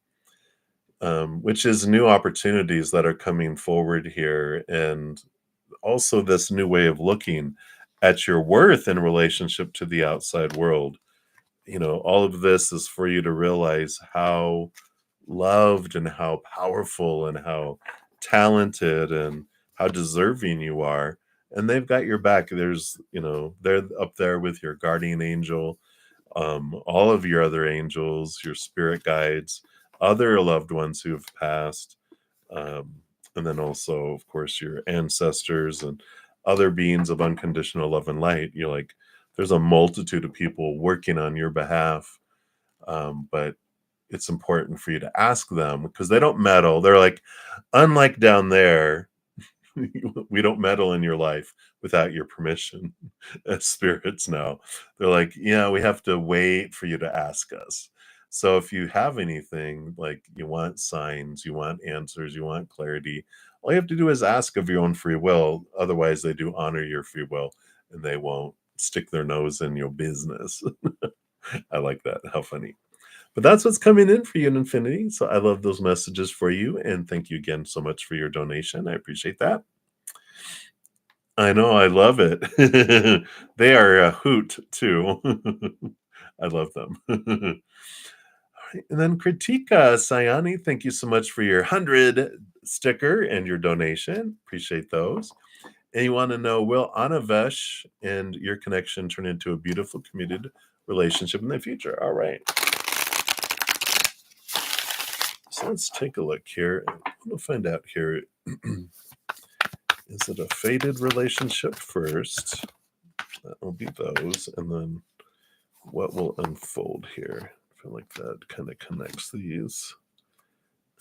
which is new opportunities that are coming forward here, and also this new way of looking at your worth in relationship to the outside world. All of this is for you to realize how loved and how powerful and how talented and how deserving you are. And they've got your back. They're up there with your guardian angel, all of your other angels, your spirit guides, other loved ones who have passed, um, and then also, of course, your ancestors and other beings of unconditional love and light. You're like, there's a multitude of people working on your behalf, but it's important for you to ask them, because they don't meddle. They're like, unlike down there, we don't meddle in your life without your permission. As spirits now, they're like, yeah, we have to wait for you to ask us. So if you have anything, like you want signs, you want answers, you want clarity, all you have to do is ask of your own free will. Otherwise, they do honor your free will, and they won't stick their nose in your business. I like that. How funny. But that's what's coming in for you in Infinity. So I love those messages for you. And thank you again so much for your donation. I appreciate that. I know. I love it. They are a hoot too. I love them. Alright, and then Kritika Sayani, thank you so much for your 100 sticker and your donation. Appreciate those. And you want to know, will Anavesh and your connection turn into a beautiful committed relationship in the future? All right. So let's take a look here. I want to find out here. Is it a faded relationship first? That will be those. And then what will unfold here? I feel like that kind of connects these.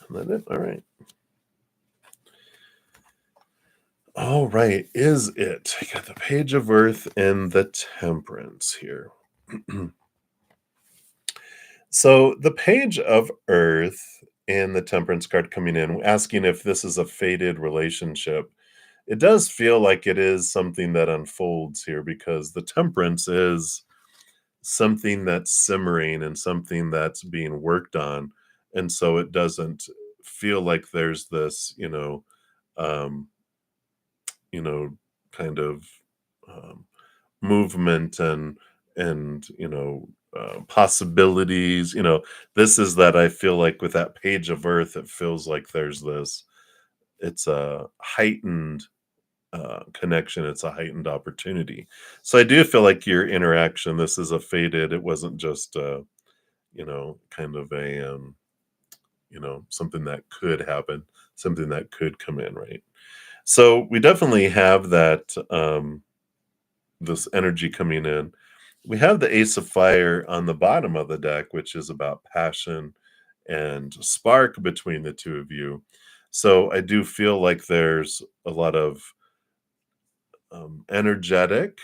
And then it. All right. All right. Is it? I got the Page of Earth and the Temperance here. So the Page of Earth and the Temperance card coming in, asking if this is a fated relationship. It does feel like it is something that unfolds here because the Temperance is something that's simmering and something that's being worked on. And so it doesn't feel like there's this, um, you know, kind of um, movement and possibilities. This is that I feel like with that Page of Earth, it feels like there's this. It's a heightened connection. It's a heightened opportunity. So I do feel like your interaction. This is a faded. It wasn't just kind of a something that could happen, something that could come in, right? So we definitely have that this energy coming in. We have the Ace of Fire on the bottom of the deck, which is about passion and spark between the two of you. So I do feel like there's a lot of energetic,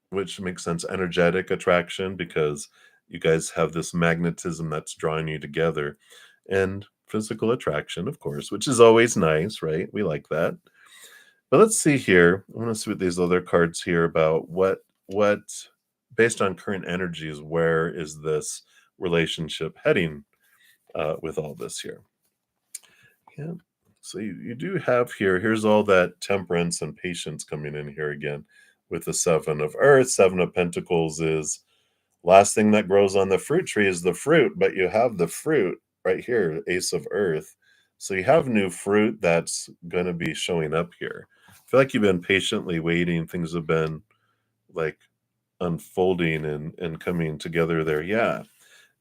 which makes sense, energetic attraction because you guys have this magnetism that's drawing you together, and physical attraction, of course, which is always nice, right? We like that. But let's see here. I want to see what these other cards here about what based on current energies, where is this relationship heading with all this here? Yeah. So you do have here's all that temperance and patience coming in here again with the Seven of Earth. Seven of Pentacles is last thing that grows on the fruit tree is the fruit, but you have the fruit right here, Ace of Earth. So you have new fruit that's going to be showing up here. I feel like you've been patiently waiting. Things have been like unfolding and coming together there. Yeah.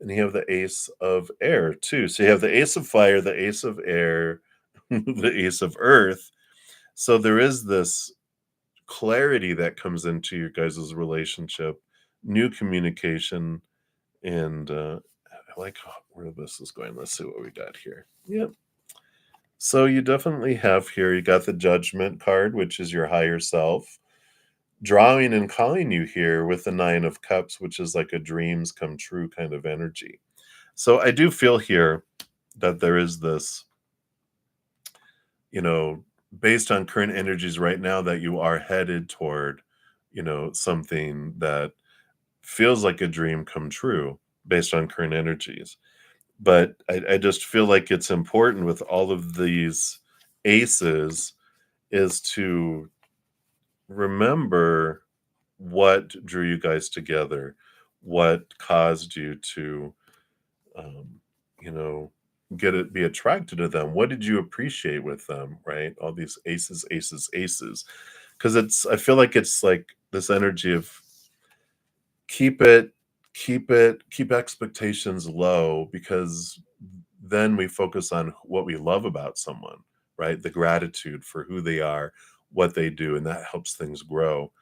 And you have the Ace of Air too. So you have the Ace of Fire, the Ace of Air, the Ace of Earth. So there is this clarity that comes into your guys' relationship, new communication, and I like where this is going. Let's see what we got here. Yep. So you definitely have here, you got the Judgment card, which is your higher self, drawing and calling you here with the Nine of Cups, which is like a dreams come true kind of energy. So I do feel here that there is this, you know, based on current energies right now, that you are headed toward, something that feels like a dream come true based on current energies. But I just feel like it's important with all of these aces is to remember what drew you guys together, what caused you to um, you know, be attracted to them. What did you appreciate with them, right? All these aces, aces, aces. Because I feel like it's like this energy of keep it, keep expectations low because then we focus on what we love about someone, right? The gratitude for who they are, what they do, and that helps things grow.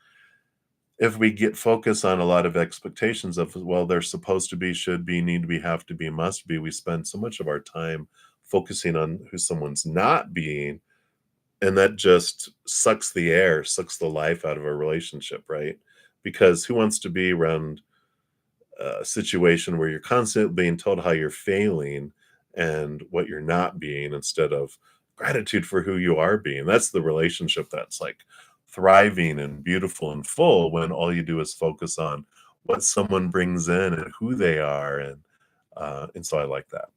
If we get focused on a lot of expectations of, well, they're supposed to be, should be, need to be, have to be, must be, we spend so much of our time focusing on who someone's not being, and that just sucks the air, sucks the life out of a relationship, right? Because who wants to be around a situation where you're constantly being told how you're failing and what you're not being instead of gratitude for who you are being? That's the relationship that's like thriving and beautiful and full when all you do is focus on what someone brings in and who they are and And so I like that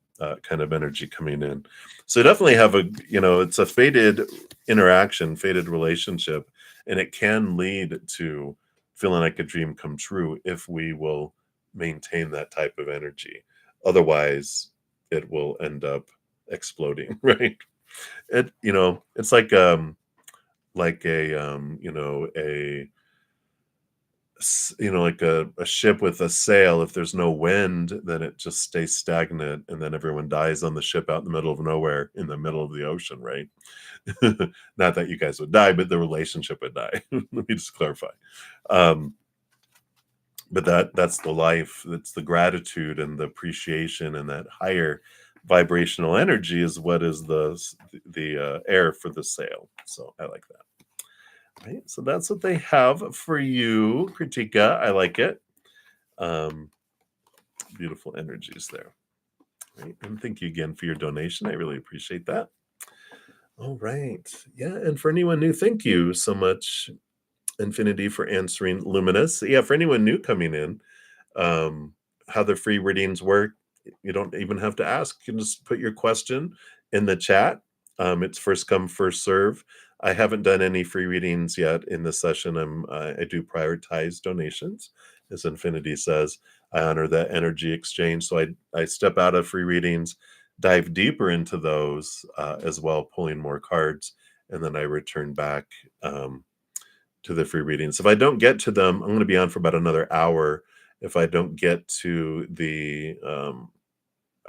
kind of energy coming in. So definitely have a, it's a fated interaction, fated relationship, and it can lead to feeling like a dream come true if we will maintain that type of energy. Otherwise, it will end up exploding, right? It's like a like a ship with a sail. If there's no wind, then it just stays stagnant, and then everyone dies on the ship out in the middle of nowhere in the middle of the ocean, right? Not that you guys would die, but the relationship would die. Let me just clarify. Um, but that's the life. That's the gratitude and the appreciation, and that higher vibrational energy is what is the air for the sail. So I like that. Right, so that's what they have for you, Kritika. I like it. Beautiful energies there. Right, and thank you again for your donation. I really appreciate that. All right, yeah, and for anyone new, thank you so much, Infinity, for answering Luminous. Yeah, for anyone new coming in, how the free readings work, you don't even have to ask. You can just put your question in the chat. It's first come, first serve. I haven't done any free readings yet in this session. I do prioritize donations, as Infinity says. I honor that energy exchange, so I step out of free readings, dive deeper into those as well, pulling more cards, and then I return back to the free readings. If I don't get to them, I'm going to be on for about another hour. If I don't get to the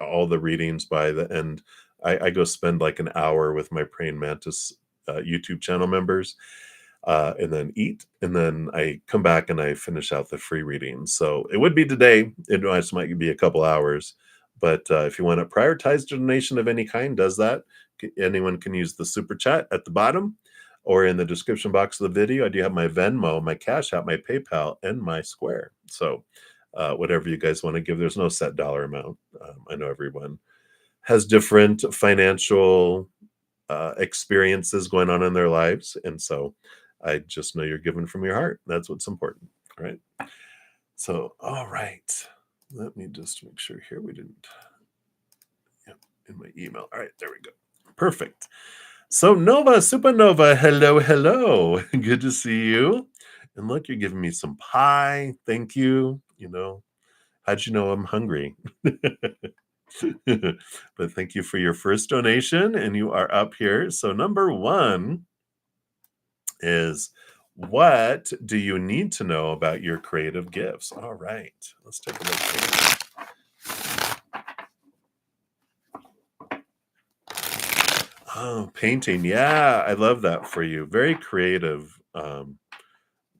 all the readings by the end, I go spend like an hour with my Praying Mantis YouTube channel members, and then eat, and then I come back and I finish out the free readings. So it would be today. It just might be a couple hours, but if you want to prioritize donation of any kind, does that. Anyone can use the super chat at the bottom or in the description box of the video. I do have my Venmo, my CashApp, my PayPal, and my Square. So whatever you guys want to give, there's no set dollar amount. I know everyone has different financial experiences going on in their lives. And so I just know you're giving from your heart. That's what's important, right? So, all right. Let me just make sure here we didn't. Yep, in my email. All right, there we go. Perfect. So Nova, Supernova, hello, hello. Good to see you. And look, you're giving me some pie. Thank you. How'd you know I'm hungry? But thank you for your first donation, and you are up here. So number one is, what do you need to know about your creative gifts? All right, let's take a look here. Oh, painting. Yeah, I love that for you. Very creative,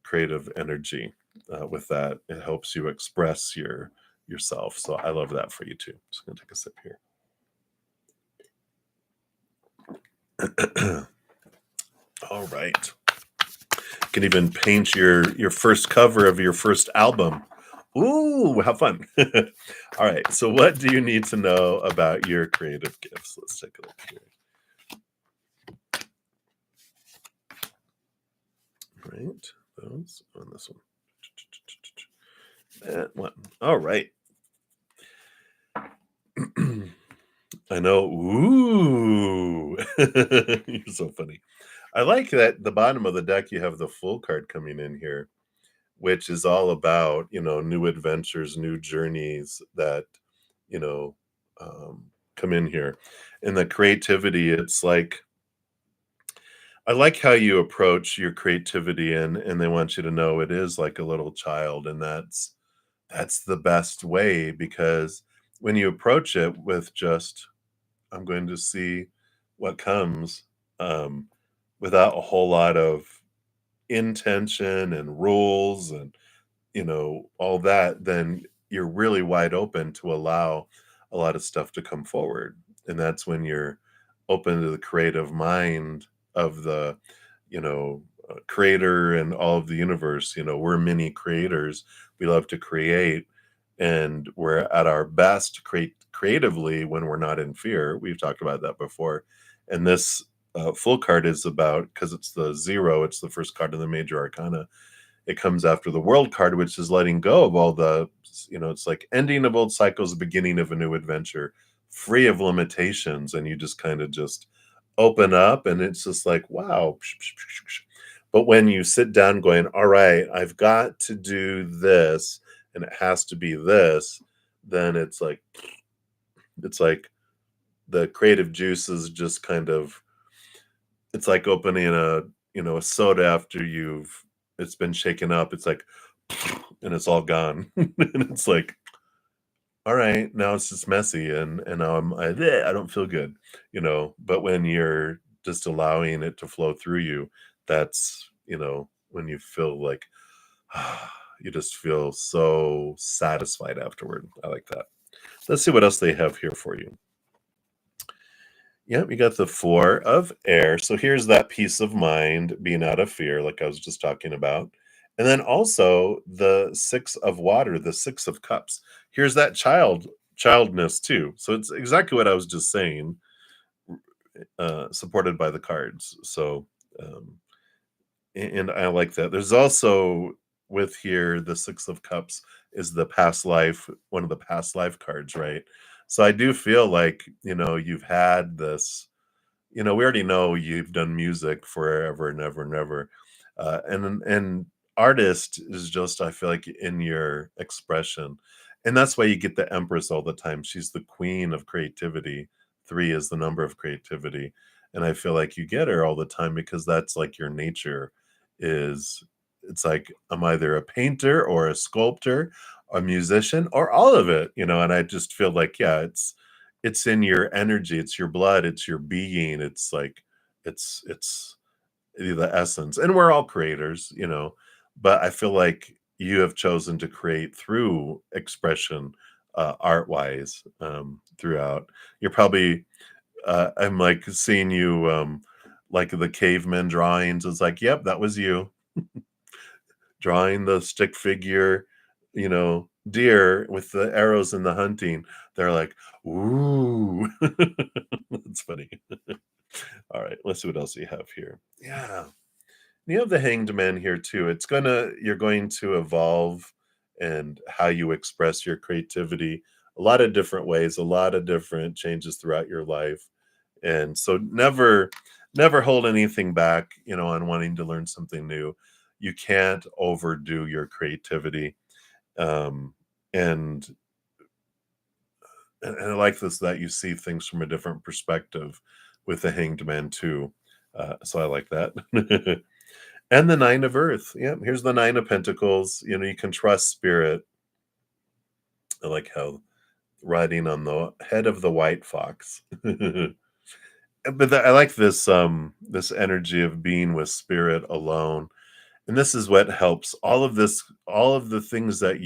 creative energy with that. It helps you express yourself. So I love that for you too. Just gonna take a sip here. All right. You can even paint your first cover of your first album. Ooh, have fun. All right. So what do you need to know about your creative gifts? Let's take a look here. Right. Those on this one. That one. All right. I know. Ooh. You're so funny. I like that the bottom of the deck, you have the full card coming in here, which is all about, new adventures, new journeys that, you know, come in here. And the creativity, it's like, I like how you approach your creativity, and they want you to know it is like a little child. And that's the best way, because when you approach it with just, I'm going to see what comes, um, without a whole lot of intention and rules and all that, then you're really wide open to allow a lot of stuff to come forward. And that's when you're open to the creative mind of the creator and all of the universe. We're mini creators. We love to create, and we're at our best creatively when we're not in fear. We've talked about that before. And this full card is about, because it's the zero, it's the first card in the major arcana, it comes after the World card, which is letting go of all the, it's like ending of old cycles, beginning of a new adventure, free of limitations, and you just kind of just open up, and it's just like, wow. But when you sit down going, all right, I've got to do this, and it has to be this, then it's like the creative juices just kind of, it's like opening a soda after it's been shaken up. It's like, and it's all gone. And it's like, all right, now it's just messy, and now I don't feel good. But when you're just allowing it to flow through you, that's, when you feel like you just feel so satisfied afterward. I like that. Let's see what else they have here for you. Yep, you got the 4 of air. So here's that peace of mind, being out of fear, like I was just talking about. And then also the 6 of water, the 6 of cups. Here's that childness too. So it's exactly what I was just saying, supported by the cards. So um, and I like that. There's also, with here, the 6 of cups is the past life, one of the past life cards, right? So I do feel like, you've had this, we already know you've done music forever and ever and ever. And artist is just, I feel like, in your expression. And that's why you get the Empress all the time. She's the queen of creativity. 3 is the number of creativity. And I feel like you get her all the time because that's like your nature is, it's like, I'm either a painter or a sculptor, a musician, or all of it. And I just feel like, yeah, it's in your energy, it's your blood, it's your being, it's like it's the essence. And we're all creators, but I feel like you have chosen to create through expression, art wise, throughout. You're probably, I'm like seeing you, like the caveman drawings. It's like, yep, that was you drawing the stick figure, deer with the arrows and the hunting. They're like, ooh. It's funny. All right, let's see what else you have here. Yeah. You have the hanged man here too. You're going to evolve and how you express your creativity a lot of different ways, a lot of different changes throughout your life. And so never hold anything back, on wanting to learn something new. You can't overdo your creativity. Um, and and I like this, that you see things from a different perspective with the hanged man too. So I like that. And the 9 of earth. Yeah, here's the 9 of pentacles. You can trust spirit. I like how riding on the head of the white fox. But I like this energy of being with spirit alone. And this is what helps all of the things that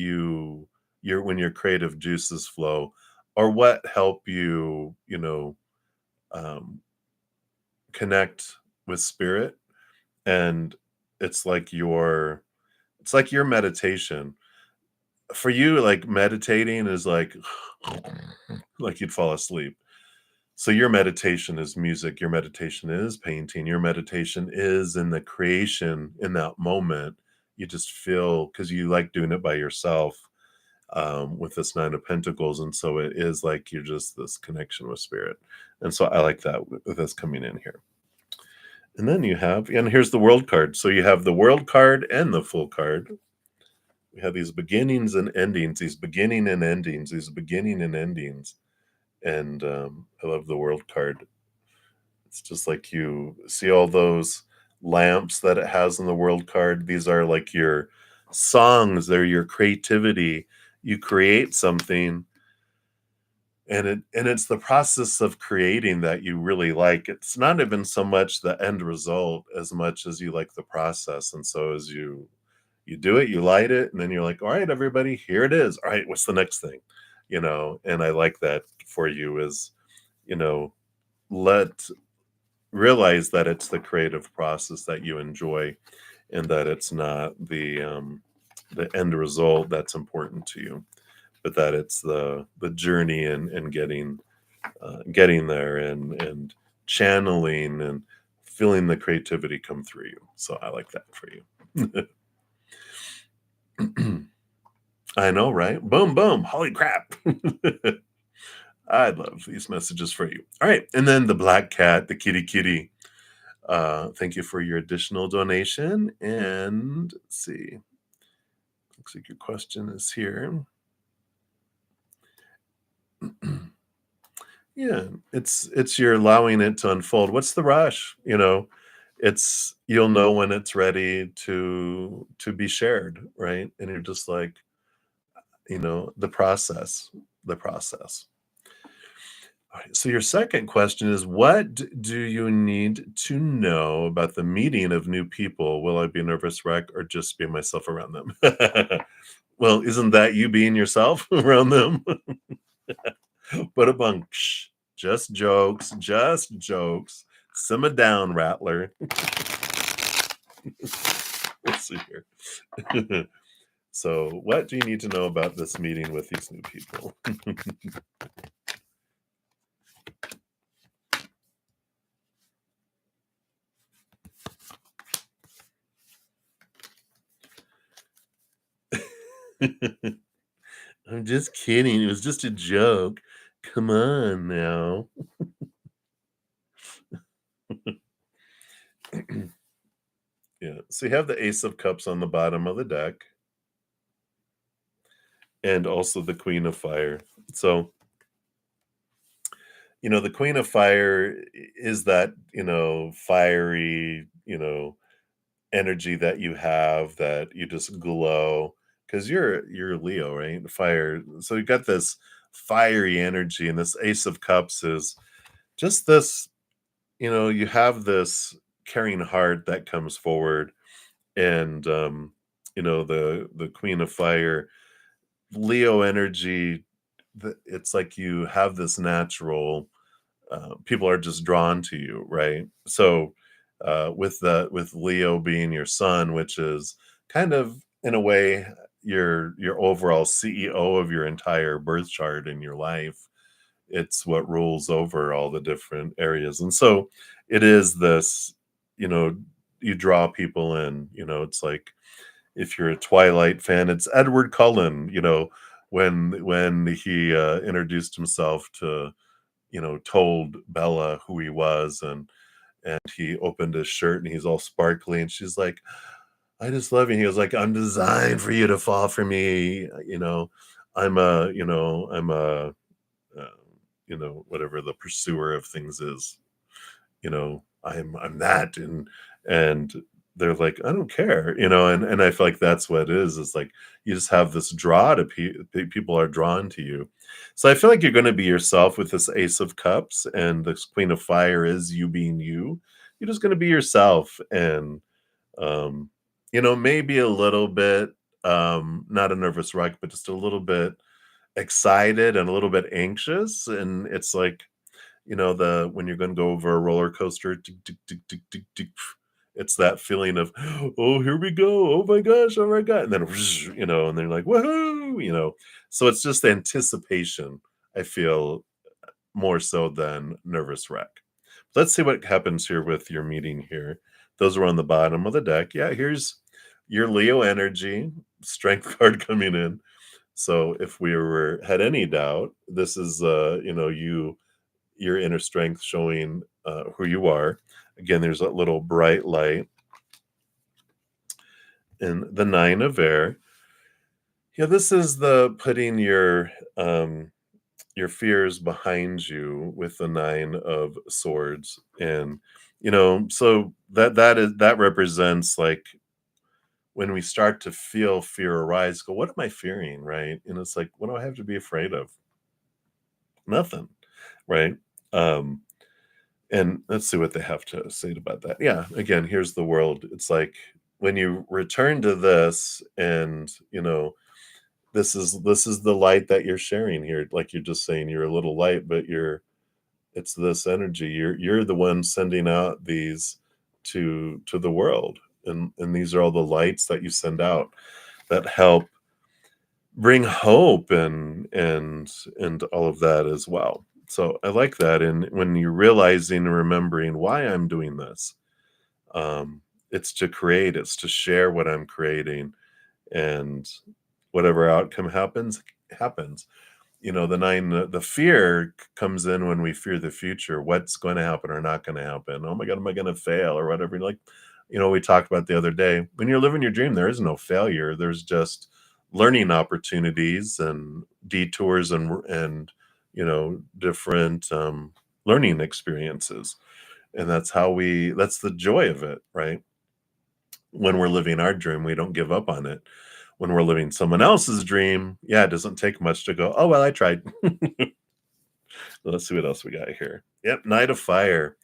when your creative juices flow, are what help you, um, connect with spirit. And it's like your meditation. For you, like, meditating is like like you'd fall asleep. So your meditation is music, your meditation is painting, your meditation is in the creation in that moment. You just feel, because you like doing it by yourself, with this 9 of pentacles, and so it is like you're just this connection with spirit. And so I like that with this coming in here. And then and here's the world card. So you have the world card and the full card. We have these beginnings and endings, these beginning and endings, these beginning and endings. And I love the world card. It's just like, you see all those lamps that it has in the world card. These are like your songs, they're your creativity. You create something, and it's the process of creating that you really like. It's not even so much the end result as much as you like the process. And so as you do it, you light it, and then you're like, all right, everybody, here it is. All right, what's the next thing? And I like that for you, is, you know, let realize that it's the creative process that you enjoy, and that it's not the end result that's important to you, but that it's the journey, and getting there, and channeling and feeling the creativity come through you. So I like that for you. I know, right? Boom, boom. Holy crap. I love these messages for you. All right. And then the black cat, the kitty kitty. Thank you for your additional donation. And let's see. Looks like your question is here. Yeah, it's you're allowing it to unfold. What's the rush? It's you'll know when it's ready to be shared, right? And you're just like, the process. All right, so your second question is, what do you need to know about the meeting of new people? Will I be a nervous wreck or just be myself around them? Well, isn't that you being yourself around them? But a bunch. Just jokes, just jokes. Simmer down, Rattler. Let's see here. So, what do you need to know about this meeting with these new people? I'm just kidding. It was just a joke. Come on now. Yeah. So you have the Ace of Cups on the bottom of the deck and also the Queen of Fire. So, the Queen of Fire is that, fiery, energy that you have that you just glow because you're Leo, right? Fire. So you got this fiery energy, and this Ace of Cups is just this. You have this caring heart that comes forward, and the Queen of Fire, Leo energy. It's like you have this natural people are just drawn to you, right? So with Leo being your sun, which is kind of in a way your overall CEO of your entire birth chart in your life. It's what rules over all the different areas, and so it is this. You know, you draw people in. It's like if you're a Twilight fan, it's Edward Cullen. When he introduced himself to told Bella who he was, and he opened his shirt and he's all sparkly and she's like, "I just love you." He was like, "I'm designed for you to fall for me. I'm a uh, whatever the pursuer of things is. I'm that." And they're like, "I don't care," and I feel like that's what it is. It's like you just have this draw to people are drawn to you. So I feel like you're going to be yourself with this Ace of Cups, and this Queen of Fire is you being you. You're just going to be yourself, and um, maybe a little bit, not a nervous wreck, but just a little bit excited and a little bit anxious. And it's like the when you're going to go over a roller coaster, tick, tick, tick, tick, tick, tick, it's that feeling of, oh, here we go, oh my gosh, oh my god, and then and they're like, woohoo, so it's just anticipation. I feel more so than nervous wreck. Let's see what happens here with your meeting here. Those are on the bottom of the deck. Yeah, here's your Leo energy, strength card coming in. So if we were had any doubt, this is your inner strength showing who you are. Again, there's a little bright light in the Nine of Air. Yeah, this is the putting your fears behind you with the Nine of Swords, and so that represents like when we start to feel fear arise. Go, what am I fearing, right? And it's like, what do I have to be afraid of? Nothing, right? Um, And let's see what they have to say about that. Yeah, again, here's the world. It's like when you return to this and, this is the light that you're sharing here. Like you're just saying you're a little light, but it's this energy. You're the one sending out these to the world. And these are all the lights that you send out that help bring hope and all of that as well. So I like that. And when you're realizing and remembering why I'm doing this, um, it's to create, it's to share what I'm creating. And whatever outcome happens. The fear comes in when we fear the future. What's going to happen or not going to happen? Oh my God, am I going to fail or whatever? Like, we talked about the other day. When you're living your dream, there is no failure. There's just learning opportunities and detours and different learning experiences. And that's the joy of it, right? When we're living our dream, we don't give up on it. When we're living someone else's dream, yeah, it doesn't take much to go, oh, well, I tried. Let's see what else we got here. Yep, Knight of Fire.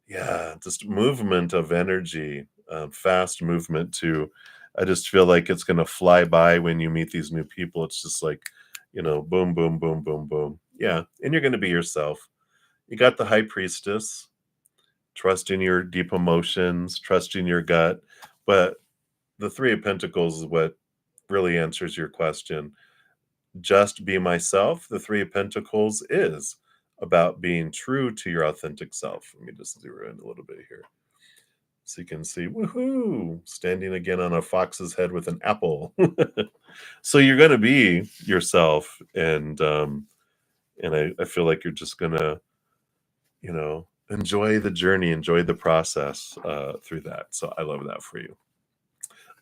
Yeah, just movement of energy, fast movement too. I just feel like it's going to fly by when you meet these new people. It's just like, boom, boom, boom, boom, boom. Yeah, and you're going to be yourself. You got the High Priestess, trusting your deep emotions, trusting your gut. But the Three of Pentacles is what really answers your question. Just be myself. The Three of Pentacles is about being true to your authentic self. Let me just zero in a little bit here so you can see, woohoo, standing again on a fox's head with an apple. So you're going to be yourself, and I feel like you're just going to, enjoy the journey, enjoy the process through that. So I love that for you.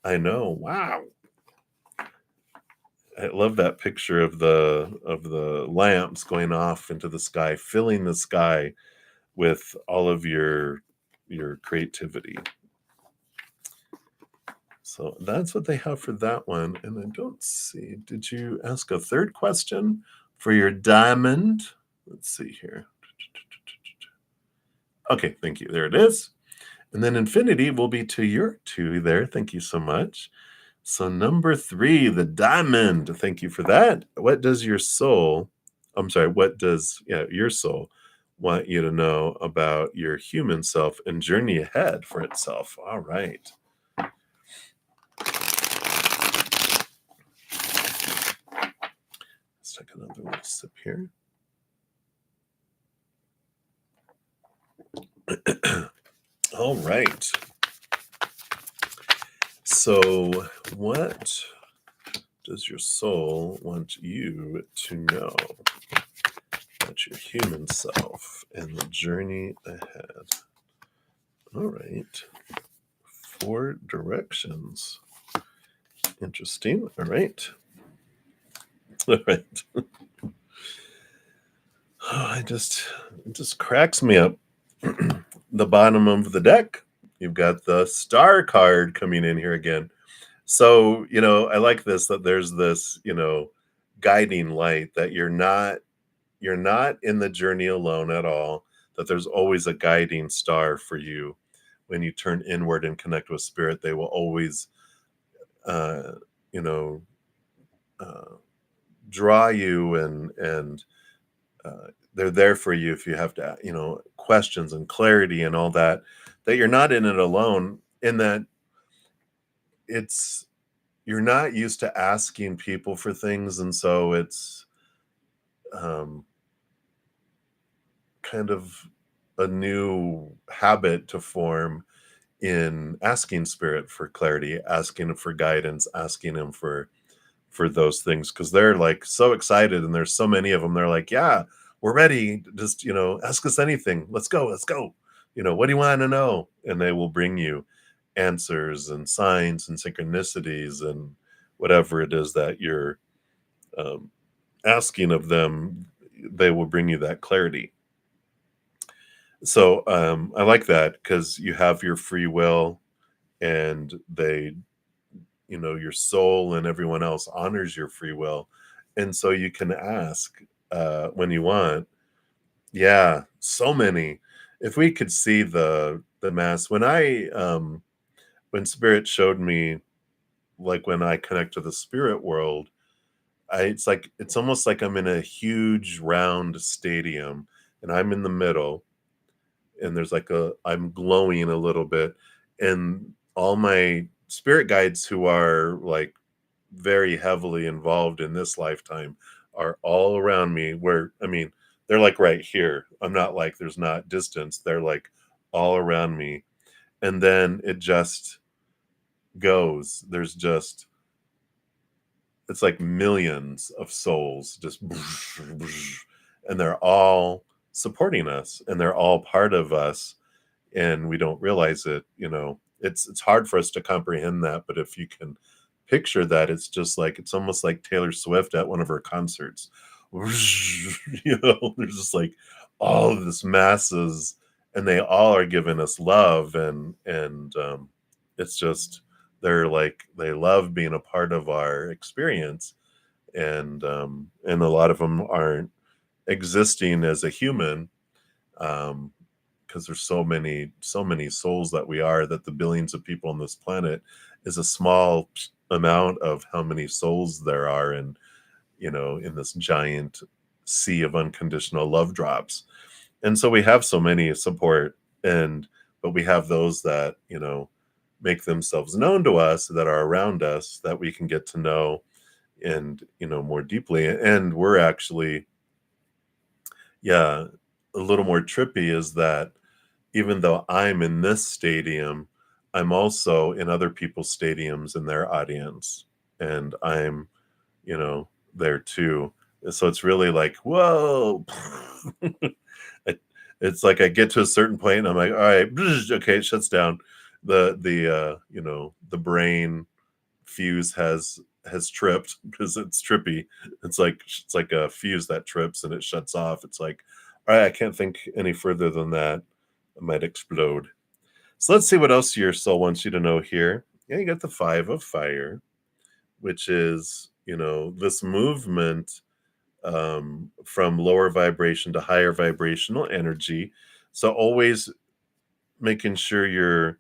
I know. Wow. I love that picture of the lamps going off into the sky, filling the sky with all of your creativity. So that's what they have for that one. And I don't see, did you ask a third question for your diamond? Let's see here. Okay, thank you. There it is. And then infinity will be to your 2 there. Thank you so much. So number 3, the diamond. Thank you for that. What does your soul want you to know about your human self and journey ahead for itself? All right. Let's take another little sip here. All right. So what does your soul want you to know about your human self and the journey ahead? All right. 4 directions. Interesting. All right. All right. It just cracks me up. The bottom of the deck, you've got the star card coming in here again. So, I like this, that there's this, guiding light, that you're not in the journey alone at all, that there's always a guiding star for you. When you turn inward and connect with spirit, they will always, uh, you know, uh, draw you and they're there for you if you have to, questions and clarity and all that, that you're not in it alone, in that you're not used to asking people for things. And so it's kind of a new habit to form in asking spirit for clarity, asking him for guidance, asking him for those things, because they're like so excited and there's so many of them. They're like, yeah, we're ready, just ask us anything, let's go, what do you want to know? And they will bring you answers and signs and synchronicities and whatever it is that you're asking of them. They will bring you that clarity. So I like that, because you have your free will, and they, your soul and everyone else honors your free will. And so you can ask when you want. Yeah, so many. If we could see the mass, when spirit showed me, like when I connect to the spirit world, it's almost like I'm in a huge round stadium and I'm in the middle, and I'm glowing a little bit, and all my spirit guides, who are like very heavily involved in this lifetime, are all around me, they're like right here. I'm not like, there's not distance. They're like all around me. And then it just goes. There's just it's like millions of souls just and they're all supporting us and they're all part of us and we don't realize it. It's hard for us to comprehend that, but if you can picture that, it's just like it's almost like Taylor Swift at one of her concerts. There's just like all of this masses and they all are giving us love and it's just they're like they love being a part of our experience and a lot of them aren't existing as a human um because there's so many souls that we are that the billions of people on this planet is a small amount of how many souls there are in this giant sea of unconditional love drops. And so we have so many support and but we have those that make themselves known to us that are around us that we can get to know and more deeply. And we're actually, yeah, a little more trippy is that even though I'm in this stadium, I'm also in other people's stadiums in their audience, and I'm, there too. So it's really like, whoa. It- it's like I get to a certain point and I'm like, all right, okay, it shuts down. The brain fuse has tripped because it's trippy. It's like a fuse that trips and it shuts off. It's like, all right, I can't think any further than that. I might explode. So let's see what else your soul wants you to know here. Yeah, you got the Five of Fire, which is, this movement from lower vibration to higher vibrational energy. So always making sure you're,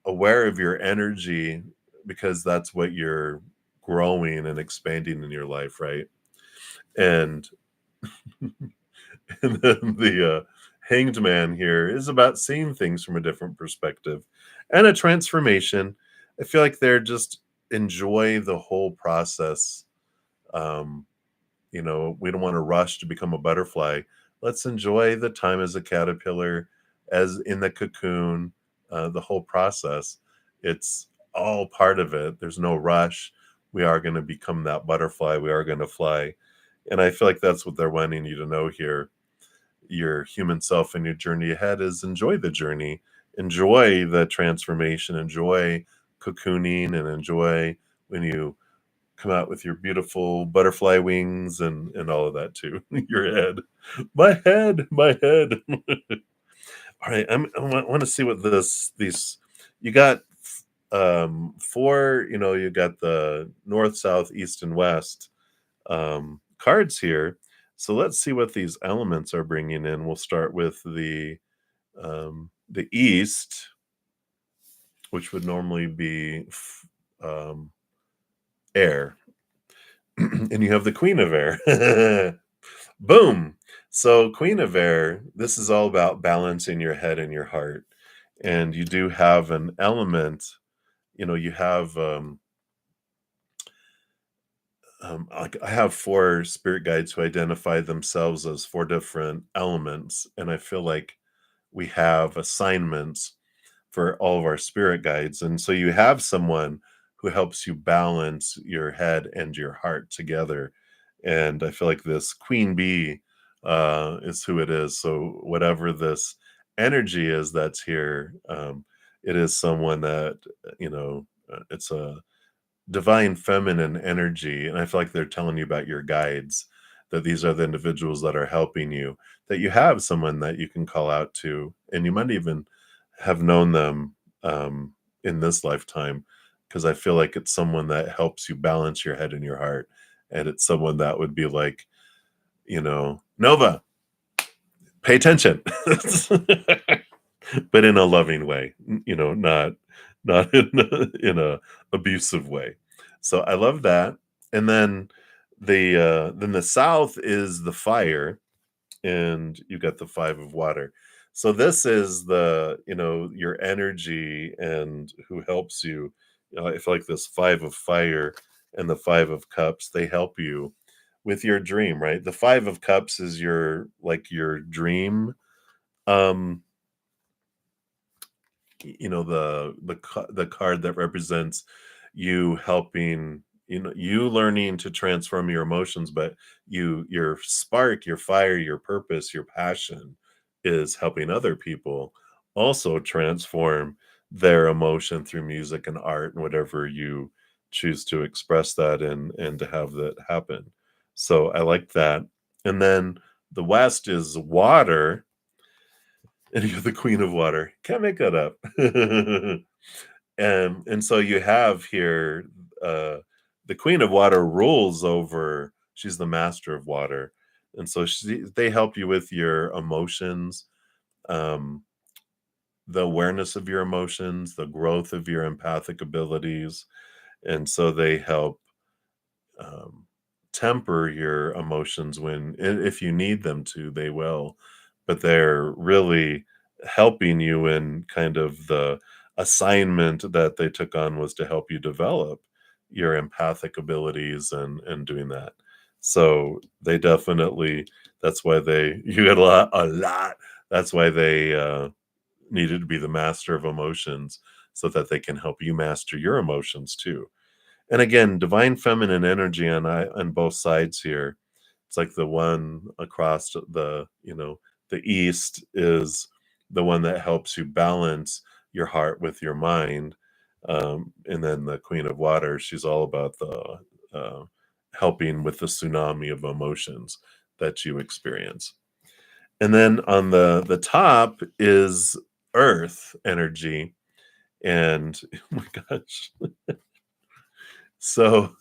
aware of your energy because that's what you're growing and expanding in your life, right? And and then the hanged man here is about seeing things from a different perspective and a transformation. I feel like they're just enjoy the whole process. Um, we don't want to rush to become a butterfly. Let's enjoy the time as a caterpillar, as in the cocoon, the whole process. It's all part of it. There's no rush. We are going to become that butterfly. We are going to fly. And I feel like that's what they're wanting you to know here. Your human self and your journey ahead is enjoy the journey, enjoy the transformation, enjoy cocooning, and enjoy when you come out with your beautiful butterfly wings and all of that too. Your head, my head. All right, I want to see what these you got. Four, you got the north, south, east, and west cards here. So let's see what these elements are bringing in. We'll start with the east, which would normally be air, and you have the Queen of Air. Boom. So Queen of Air, this is all about balancing your head and your heart, and you do have an element. You have like I have four spirit guides who identify themselves as four different elements, and I feel like we have assignments for all of our spirit guides. And so you have someone who helps you balance your head and your heart together. And I feel like this queen bee is who it is. So whatever this energy is that's here, it is someone that, it's a divine feminine energy. And I feel like they're telling you about your guides, that these are the individuals that are helping you, that you have someone that you can call out to. And you might even have known them in this lifetime, because I feel like it's someone that helps you balance your head and your heart. And it's someone that would be like, Nova, pay attention. But in a loving way, not in a abusive way. So I love that. And then the south is the fire, and you got the five of water. So this is your energy and who helps you. I feel like this five of fire and the five of cups, they help you with your dream, right? The five of cups is your dream. Um, the card that represents you helping, you learning to transform your emotions, but your spark, your fire, your purpose, your passion is helping other people also transform their emotion through music and art and whatever you choose to express that and to have that happen. So I like that. And then the West is water, and you're the queen of water. Can't make that up. And so you have here uh the queen of water rules over, she's the master of water. And so they help you with your emotions, um the awareness of your emotions, the growth of your empathic abilities. And so they help um, temper your emotions when, if you need them to, they will. But they're really helping you in kind of the assignment that they took on was to help you develop your empathic abilities and doing that. So they definitely, that's why they you get a lot. That's why they needed to be the master of emotions, so that they can help you master your emotions too. And again, divine feminine energy on both sides here. It's like the one across the east is the one that helps you balance your heart with your mind. And then the Queen of Water, she's all about the uh, helping with the tsunami of emotions that you experience. And then on the top is Earth energy, and oh my gosh, so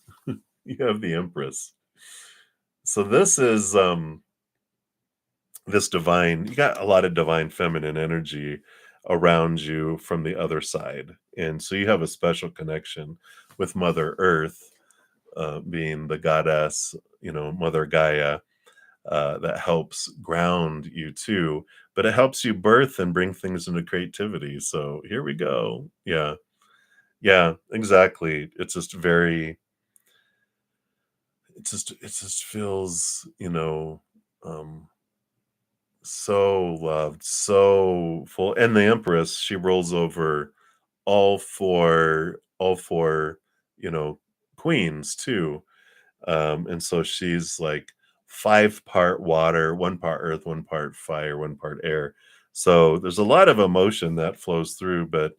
you have the Empress. So this is this divine, you got a lot of divine feminine energy around you from the other side. And so you have a special connection with Mother Earth, being the goddess, Mother Gaia, that helps ground you too, but it helps you birth and bring things into creativity. So here we go. Yeah. Yeah, exactly. It's just very, it just feels, um so loved, so full. And the Empress, she rolls over all four, you know, queens too. And so she's like 5 part water, 1 part earth, 1 part fire, 1 part air. So there's a lot of emotion that flows through, but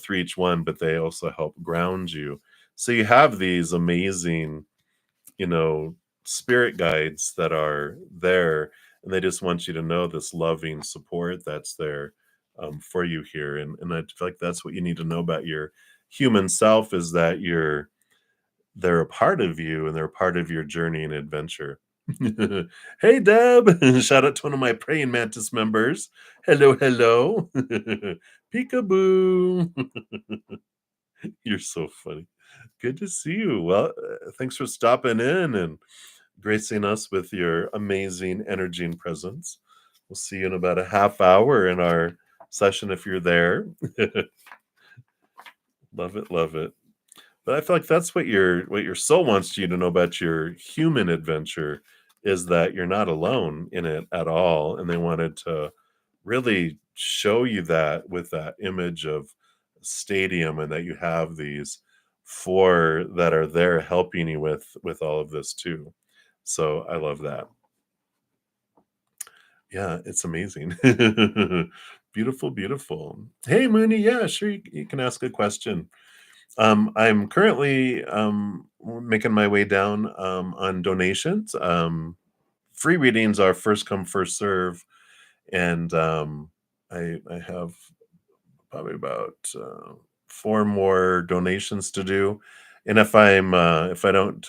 through each one, but they also help ground you. So you have these amazing, you know, spirit guides that are there, and they just want you to know this loving support that's there for you here. And I feel like that's what you need to know about your human self, is that they're a part of you and they're a part of your journey and adventure. Hey, Deb. Shout out to one of my praying mantis members. Hello, hello. Peekaboo. You're so funny. Good to see you. Well, thanks for stopping in and gracing us with your amazing energy and presence. We'll see you in about a half hour in our session if you're there. Love it, love it. But I feel like that's what your soul wants you to know about your human adventure, is that you're not alone in it at all. And they wanted to really show you that with that image of stadium, and that you have these four that are there helping you with all of this too. So I love that. Yeah, it's amazing. Beautiful, beautiful. Hey, Mooney. Yeah, sure. You can ask a question. I'm currently making my way down on donations. Free readings are first come, first serve, and I have probably about 4 more donations to do. And if I don't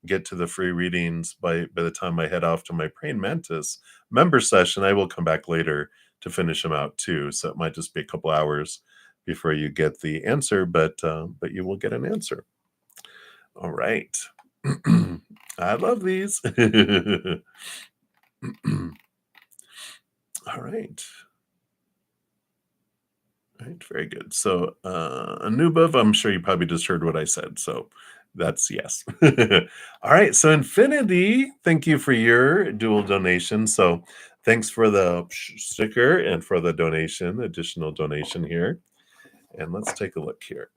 get to the free readings by the time I head off to my praying mantis member session, I will come back later to finish them out too. So it might just be a couple hours before you get the answer, but you will get an answer. All right. I love these. All right. Right, very good. So, Anubov, I'm sure you probably just heard what I said, so that's yes. All right, so Infinity, thank you for your dual donation. So, thanks for the sticker and for the donation, additional donation here. And let's take a look here.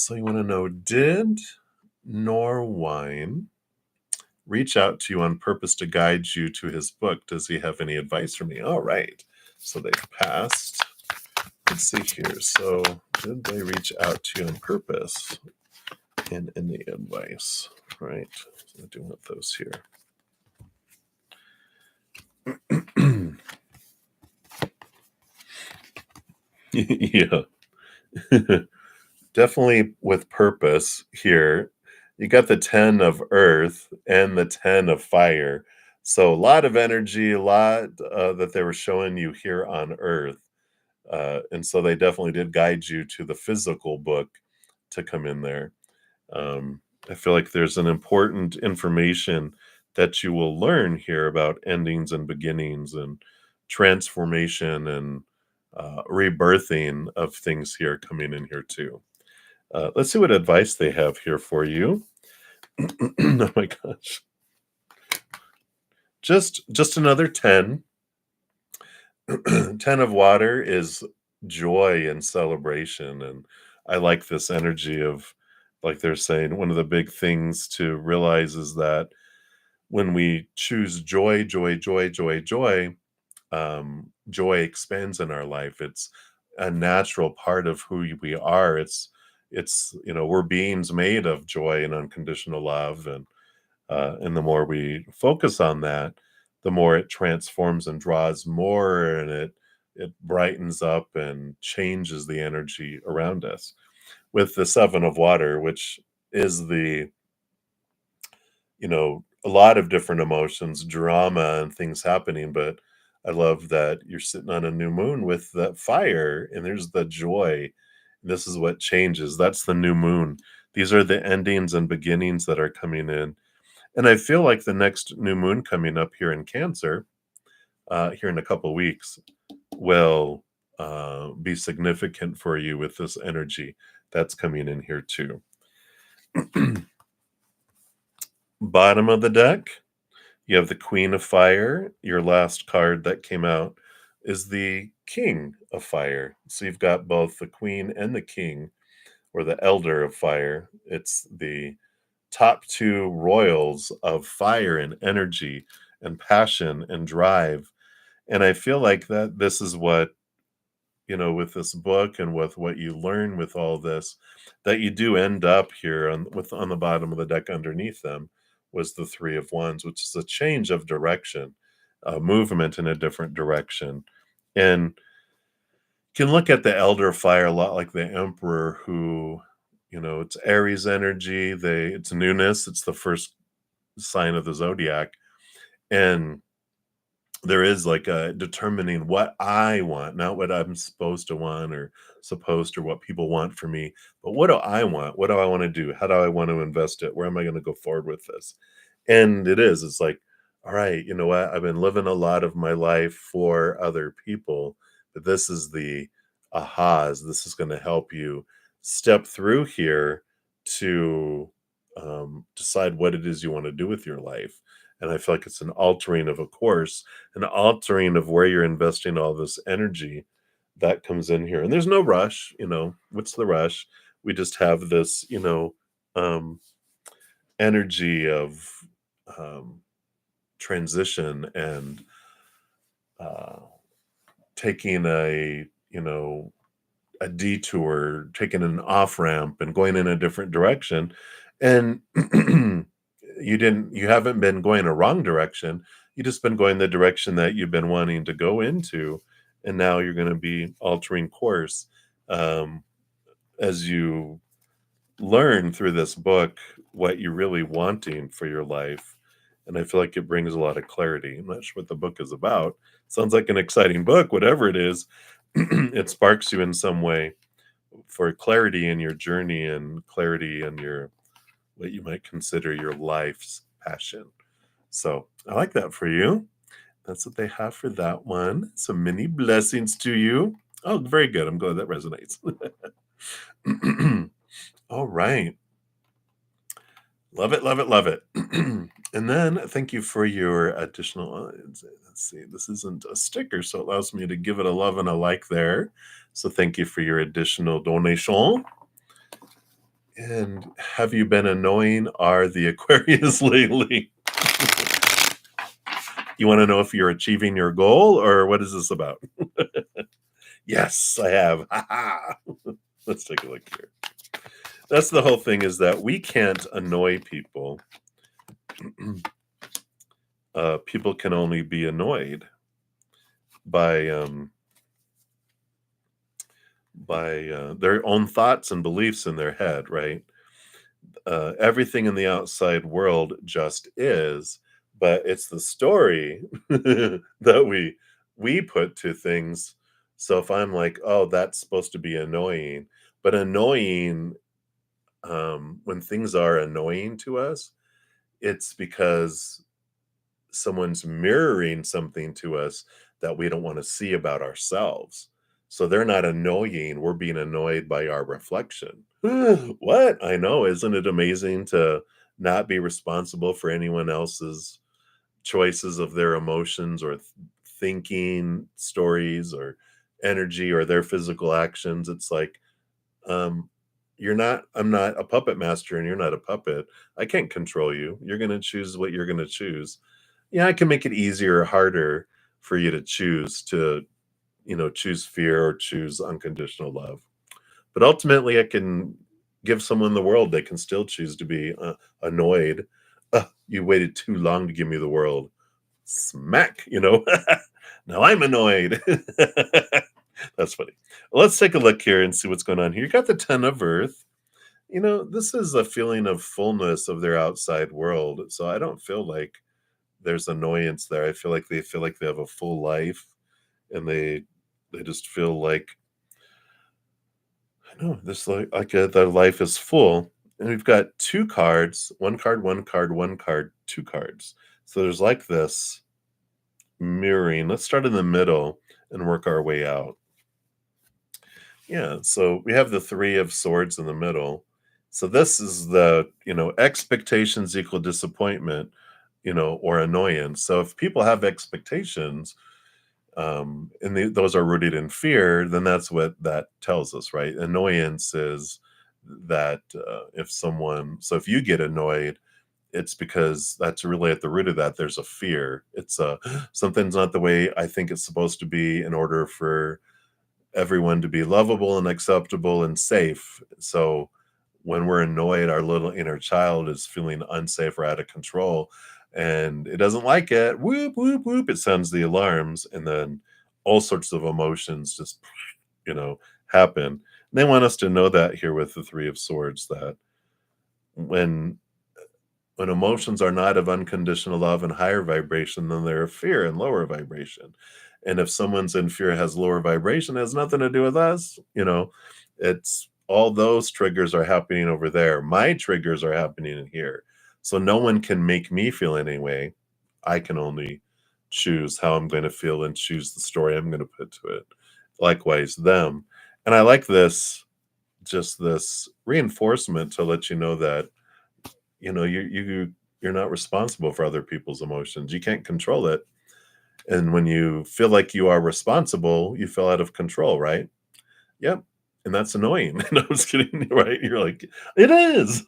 So you want to know, did Norwine reach out to you on purpose to guide you to his book? Does he have any advice for me? All right. So they passed. Let's see here. So did they reach out to you on purpose in any advice? Right. So I do want those here. Yeah. Definitely with purpose here. You got the 10 of earth and the 10 of fire. So a lot of energy, a lot that they were showing you here on earth. And so they definitely did guide you to the physical book to come in there. I feel like there's an important information that you will learn here about endings and beginnings and transformation and rebirthing of things here coming in here too. Let's see what advice they have here for you. Oh my gosh. Just another 10. 10 of water is joy and celebration. And I like this energy of, like they're saying, one of the big things to realize is that when we choose joy, joy, joy, joy, joy, joy expands in our life. It's a natural part of who we are. It's we're beings made of joy and unconditional love, and the more we focus on that, the more it transforms and draws more, and it brightens up and changes the energy around us. With the seven of water, which is a lot of different emotions, drama and things happening, but I love that you're sitting on a new moon with that fire and there's the joy. This is what changes. That's the new moon. These are the endings and beginnings that are coming in. And I feel like the next new moon coming up here in Cancer, here in a couple weeks, will be significant for you with this energy that's coming in here too. Bottom of the deck, you have the Queen of Fire. Your last card that came out is the King of Fire. So you've got both the Queen and the King, or the Elder of Fire. It's the top two royals of fire and energy and passion and drive. And I feel like that this is what, with this book and with what you learn with all this, that you do end up here on the bottom of the deck underneath them was the Three of Wands, which is a change of direction, a movement in a different direction. And can look at the Elder Fire a lot like the Emperor, who, it's Aries energy. It's newness. It's the first sign of the zodiac, and there is like a determining what I want, not what I'm supposed to want or supposed or what people want for me, but what do I want? What do I want to do? How do I want to invest it? Where am I going to go forward with this? And it's like, all right, you know what? I've been living a lot of my life for other people, but this is the ahas. This is going to help you step through here to decide what it is you want to do with your life. And I feel like it's an altering of a course, an altering of where you're investing all this energy that comes in here. And there's no rush, what's the rush? We just have this, um, energy of um, transition and uh, taking a detour, taking an off ramp and going in a different direction. And you haven't been going a wrong direction. You just been going the direction that you've been wanting to go into. And now you're going to be altering course um, as you learn through this book what you're really wanting for your life. And I feel like it brings a lot of clarity. I'm not sure what the book is about. Sounds like an exciting book, whatever it is. It sparks you in some way for clarity in your journey and clarity in your what you might consider your life's passion. So I like that for you. That's what they have for that one. Some many blessings to you. Oh, very good. I'm glad that resonates. All right. Love it, love it, love it. And then thank you for your additional. Let's see, this isn't a sticker, so it allows me to give it a love and a like there. So thank you for your additional donation. And have you been annoying are the Aquarius lately? You want to know if you're achieving your goal or what is this about? Yes, I have. Ha ha. Let's take a look here. That's the whole thing, is that we can't annoy people. People can only be annoyed by their own thoughts and beliefs in their head, right? Everything in the outside world just is, but it's the story that we put to things. So if I'm like, oh, that's supposed to be annoying, but annoying, when things are annoying to us, it's because someone's mirroring something to us that we don't want to see about ourselves. So they're not annoying, we're being annoyed by our reflection. What? I know, isn't it amazing to not be responsible for anyone else's choices of their emotions or thinking stories or energy or their physical actions? It's like, um, I'm not a puppet master and you're not a puppet. I can't control you. You're going to choose what you're going to choose. Yeah, I can make it easier or harder for you to choose choose fear or choose unconditional love. But ultimately, I can give someone the world. They can still choose to be annoyed. You waited too long to give me the world. Smack. Now I'm annoyed. That's funny. Let's take a look here and see what's going on here. You got the 10 of Earth. This is a feeling of fullness of their outside world. So I don't feel like there's annoyance there. I feel like they have a full life, and they just feel like, I know, this their life is full. And we've got two cards, one card, one card, one card, two cards. So there's like this mirroring. Let's start in the middle and work our way out. Yeah, so we have the 3 of Swords in the middle. So this is the, expectations equal disappointment, or annoyance. So if people have expectations, and those are rooted in fear, then that's what that tells us, right? Annoyance is that, if you get annoyed, it's because that's really at the root of that. There's a fear. It's something's not the way I think it's supposed to be in order for everyone to be lovable and acceptable and safe. So when we're annoyed, our little inner child is feeling unsafe or out of control, and it doesn't like it. Whoop, whoop, whoop. It sounds the alarms, and then all sorts of emotions just, happen. And they want us to know that here with the 3 of Swords, that when emotions are not of unconditional love and higher vibration, then they're of fear and lower vibration. And if someone's in fear has lower vibration, it has nothing to do with us. It's all those triggers are happening over there. My triggers are happening in here. So no one can make me feel any way. I can only choose how I'm going to feel and choose the story I'm going to put to it. Likewise, them. And I like just this reinforcement to let you know that you're not responsible for other people's emotions. You can't control it. And when you feel like you are responsible, you feel out of control, right? Yep. And that's annoying. And I was kidding, right? You're like, it is.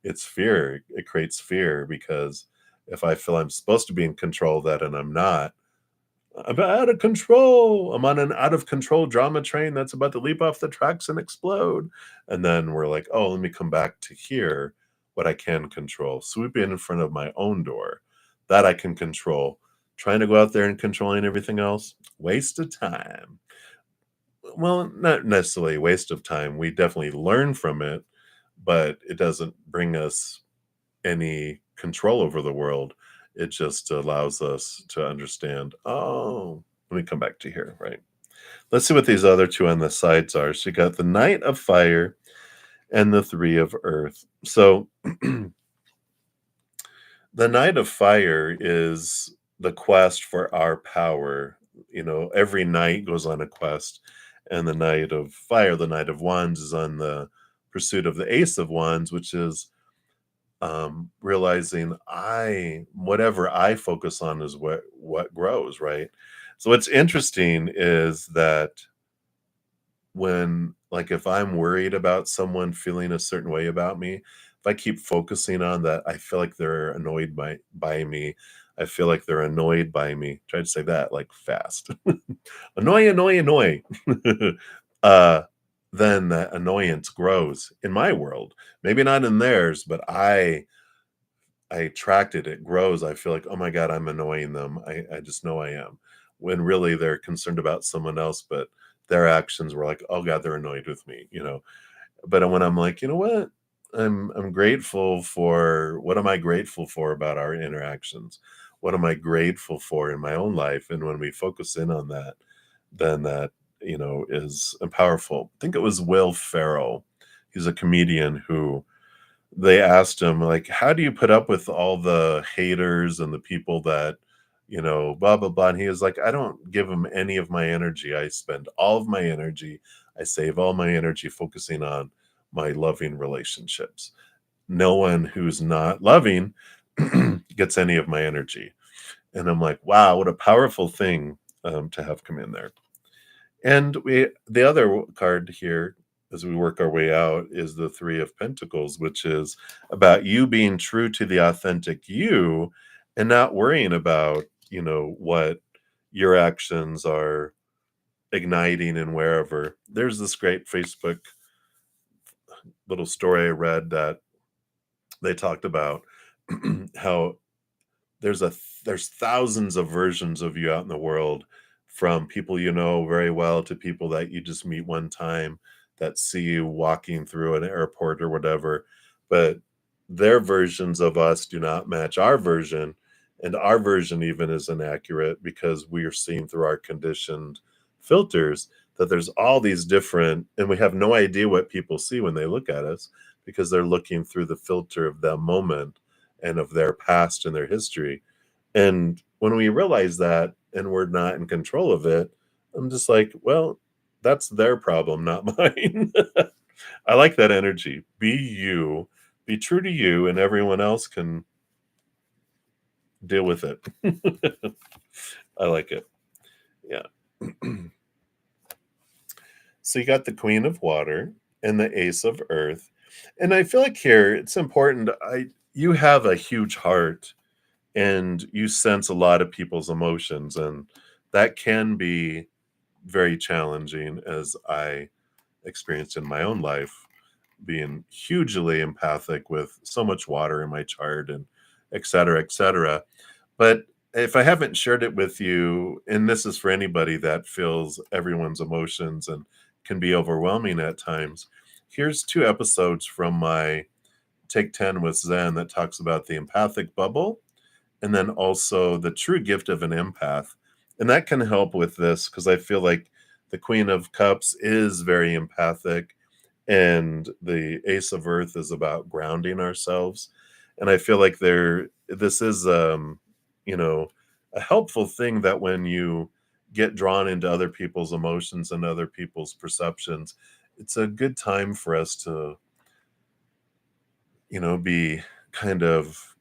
It's fear. It creates fear, because if I feel I'm supposed to be in control of that and I'm not, I'm out of control. I'm on an out of control drama train that's about to leap off the tracks and explode. And then we're like, oh, let me come back to here, what I can control. Swoop in front of my own door. That I can control. Trying to go out there and controlling everything else, waste of time. Well, not necessarily a waste of time. We definitely learn from it, but it doesn't bring us any control over the world. It just allows us to understand, oh, let me come back to here, right? Let's see what these other two on the sides are. So you got the Knight of Fire and the 3 of Earth. So the Knight of Fire is the quest for our power. Every knight goes on a quest, and the Knight of Fire, the Knight of Wands, is on the pursuit of the Ace of Wands, which is realizing whatever I focus on is what grows, right? So what's interesting is that when Like, if I'm worried about someone feeling a certain way about me, if I keep focusing on that, I feel like they're annoyed by me. I feel like they're annoyed by me. Try to say that, like, fast. Annoy, annoy, annoy. Uh, then that annoyance grows in my world. Maybe not in theirs, but I attracted it grows. I feel like, oh my God, I'm annoying them. I just know I am. When really they're concerned about someone else, but their actions were like, oh God, they're annoyed with me, you know. But when I'm like, you know what? I'm grateful for what am I grateful for about our interactions? What am I grateful for in my own life? And when we focus in on that, then that, is powerful. I think it was Will Ferrell. He's a comedian who they asked him like, how do you put up with all the haters and the people that blah blah blah, and he was like, I don't give them any of my energy. I spend all of my energy, I save all my energy focusing on my loving relationships. No one who's not loving gets any of my energy. And I'm like, wow, what a powerful thing to have come in there. And the other card here, as we work our way out, is the Three of Pentacles, which is about you being true to the authentic you and not worrying about, what your actions are igniting and wherever. There's this great Facebook little story I read that they talked about how there's thousands of versions of you out in the world, from people you know very well to people that you just meet one time that see you walking through an airport or whatever. But their versions of us do not match our version, and our version even is inaccurate because we are seeing through our conditioned filters that there's all these different, and we have no idea what people see when they look at us because they're looking through the filter of that moment and of their past and their history. And when we realize that and we're not in control of it, I'm just like, well, that's their problem, not mine. I like that energy. Be you, be true to you, and everyone else can deal with it. I like it. Yeah. So you got the Queen of Water and the Ace of Earth. And I feel like here it's important. You have a huge heart and you sense a lot of people's emotions, and that can be very challenging, as I experienced in my own life, being hugely empathic with so much water in my chart and et cetera, et cetera. But if I haven't shared it with you, and this is for anybody that feels everyone's emotions and can be overwhelming at times, here's 2 episodes from my Take 10 with Zen that talks about the empathic bubble and then also the true gift of an empath. And that can help with this because I feel like the Queen of Cups is very empathic and the Ace of Earth is about grounding ourselves. And I feel like this is you know, a helpful thing that when you get drawn into other people's emotions and other people's perceptions, it's a good time for us to, be kind of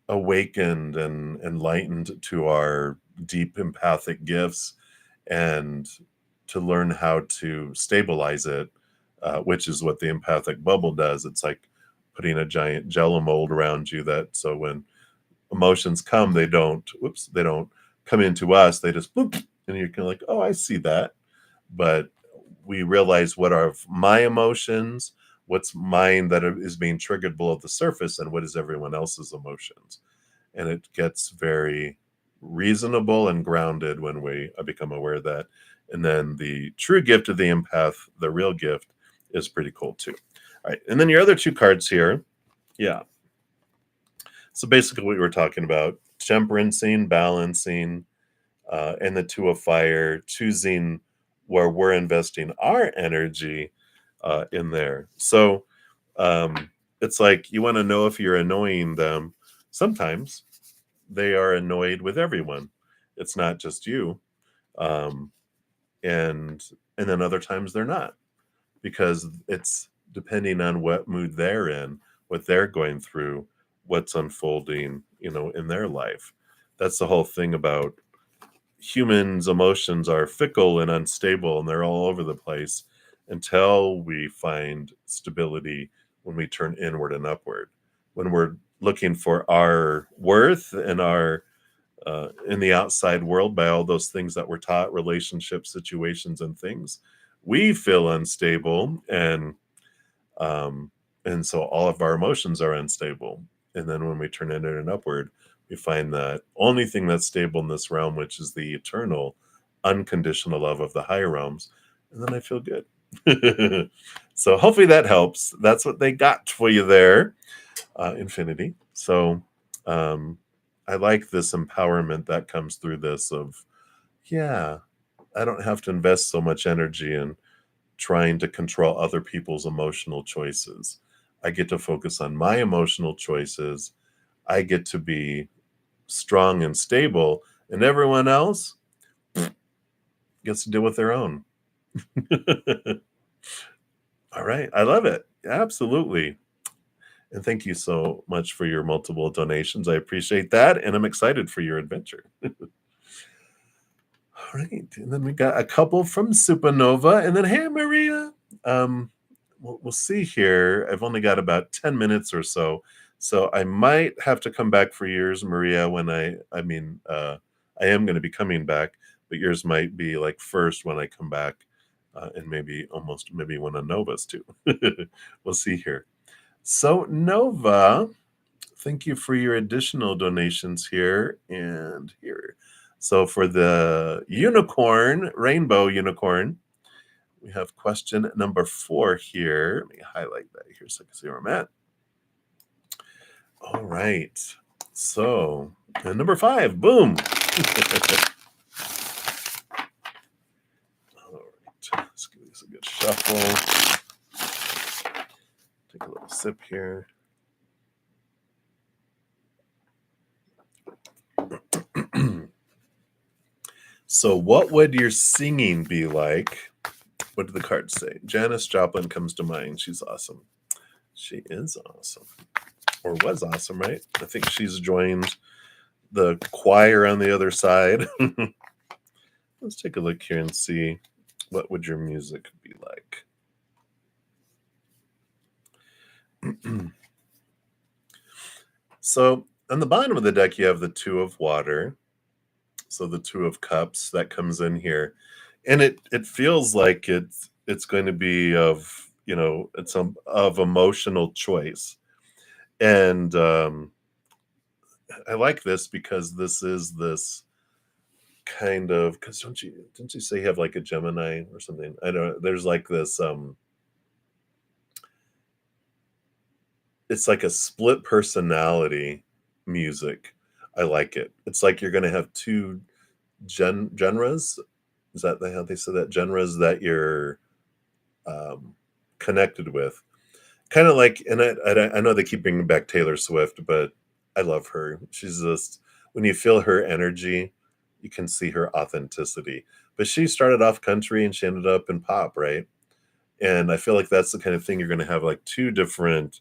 awakened and enlightened to our deep empathic gifts and to learn how to stabilize it, which is what the empathic bubble does. It's like putting a giant jello mold around you that so when emotions come, they don't come into us, they just boop, and you're kind of like, oh, I see that. But we realize what are my emotions, what's mine that is being triggered below the surface, and what is everyone else's emotions. And it gets very reasonable and grounded when we become aware of that. And then the true gift of the empath, the real gift, is pretty cool too. All right. And then your other 2 cards here. Yeah. So basically what we were talking about, temperancing, balancing, and the 2 of Fire, choosing where we're investing our energy in there. So it's like you want to know if you're annoying them. Sometimes they are annoyed with everyone. It's not just you. Um, and then other times they're not, because it's depending on what mood they're in, what they're going through, what's unfolding, in their life. That's the whole thing about humans' emotions are fickle and unstable and they're all over the place. until we find stability when we turn inward and upward. When we're looking for our worth and our in the outside world by all those things that we're taught, relationships, situations, and things, we feel unstable, um, and so all of our emotions are unstable. And then when we turn inward and upward, we find that only thing that's stable in this realm, which is the eternal, unconditional love of the higher realms, and then I feel good. So hopefully that helps. That's what they got for you there, Infinity. So um, I like this empowerment that comes through this of, yeah, I don't have to invest so much energy in trying to control other people's emotional choices. I get to focus on my emotional choices. I get to be strong and stable, and everyone else gets to deal with their own. All right. I love it. Absolutely. And thank you so much for your multiple donations. I appreciate that. And I'm excited for your adventure. All right. And then we got a couple from Supernova. And then, hey, Maria. We'll see here. I've only got about 10 minutes or so. So I might have to come back for yours, Maria, when I am going to be coming back, but yours might be like first when I come back, and maybe one of Nova's too. We'll see here. So, Nova, thank you for your additional donations here and here. So, for the unicorn, rainbow unicorn, we have question number 4 here. Let me highlight that here so I can see where I'm at. All right. So, number 5, boom. All right. Let's give this a good shuffle. Take a little sip here. So, what would your singing be like? What did the cards say? Janis Joplin comes to mind. She's awesome. She is awesome. Or was awesome, right? I think she's joined the choir on the other side. Let's take a look here and see what would your music be like. So on the bottom of the deck, you have the 2 of water. So the 2 of cups that comes in here, and it feels like it's going to be of it's of emotional choice, and I like this because this is this kind of because didn't you say you have like a Gemini or something? I don't. There's like this it's like a split personality music. I like it. It's like you're gonna have 2 genres. Is that how they say that? Genres that you're um, connected with. Kind of like, and I know they keep bringing back Taylor Swift, but I love her. She's just, when you feel her energy, you can see her authenticity. But she started off country and she ended up in pop, right? And I feel like that's the kind of thing you're going to have like 2 different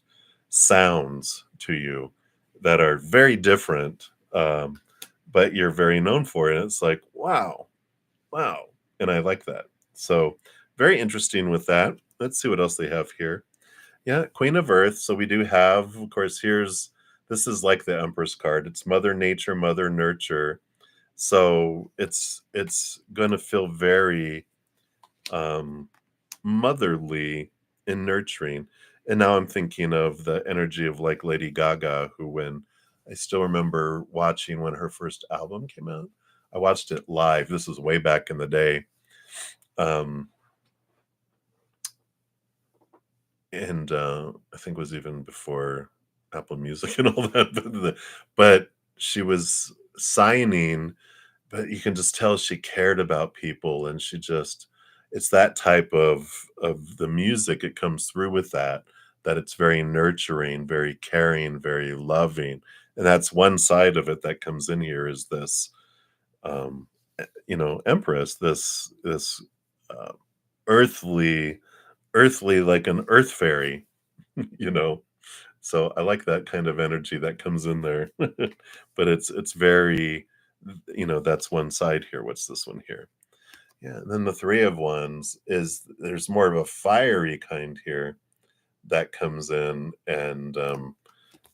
sounds to you that are very different, but you're very known for it. And it's like, wow, wow. And I like that. So, very interesting with that. Let's see what else they have here. Yeah, Queen of Earth. So we do have, of course, this is like the Empress card. It's Mother Nature, Mother Nurture. So it's going to feel very um, motherly and nurturing. And now I'm thinking of the energy of like Lady Gaga, who when I still remember watching when her first album came out. I watched it live. This was way back in the day. Um, and I think it was even before Apple Music and all that. But she was signing, but you can just tell she cared about people, and she just it's that type of the music. It comes through with that it's very nurturing, very caring, very loving, and that's one side of it that comes in here is this, Empress, this uh, earthly like an earth fairy, you know? So I like that kind of energy that comes in there. But it's very that's one side here. What's this one here? Yeah, and then the Three of Wands is there's more of a fiery kind here that comes in, and,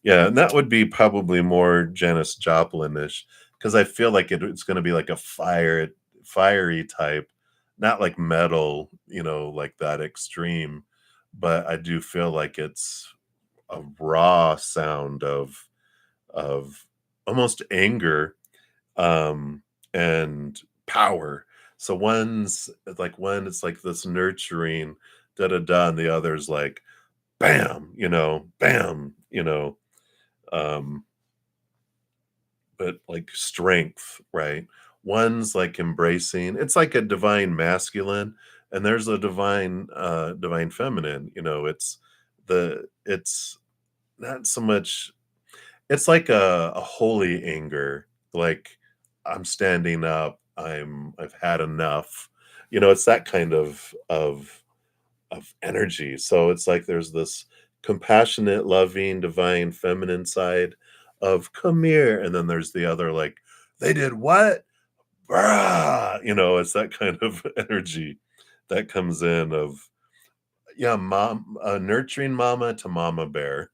yeah, and that would be probably more Janis Joplin-ish, 'cause I feel like it's gonna be like a fiery type, not like metal, like that extreme, but I do feel like it's a raw sound of almost anger, um, and power. So one it's like this nurturing da da da, and the other's like bam, bam, um, but like strength, right? One's like embracing, it's like a divine masculine, and there's a divine feminine, it's not so much, it's like a holy anger, like, "I'm standing up, I've had enough." It's that kind of energy, so it's like there's this compassionate, loving, divine, feminine side of, "Come here," and then there's the other, like, "They did what? Brah!" It's that kind of energy that comes in of, yeah, nurturing mama to mama bear.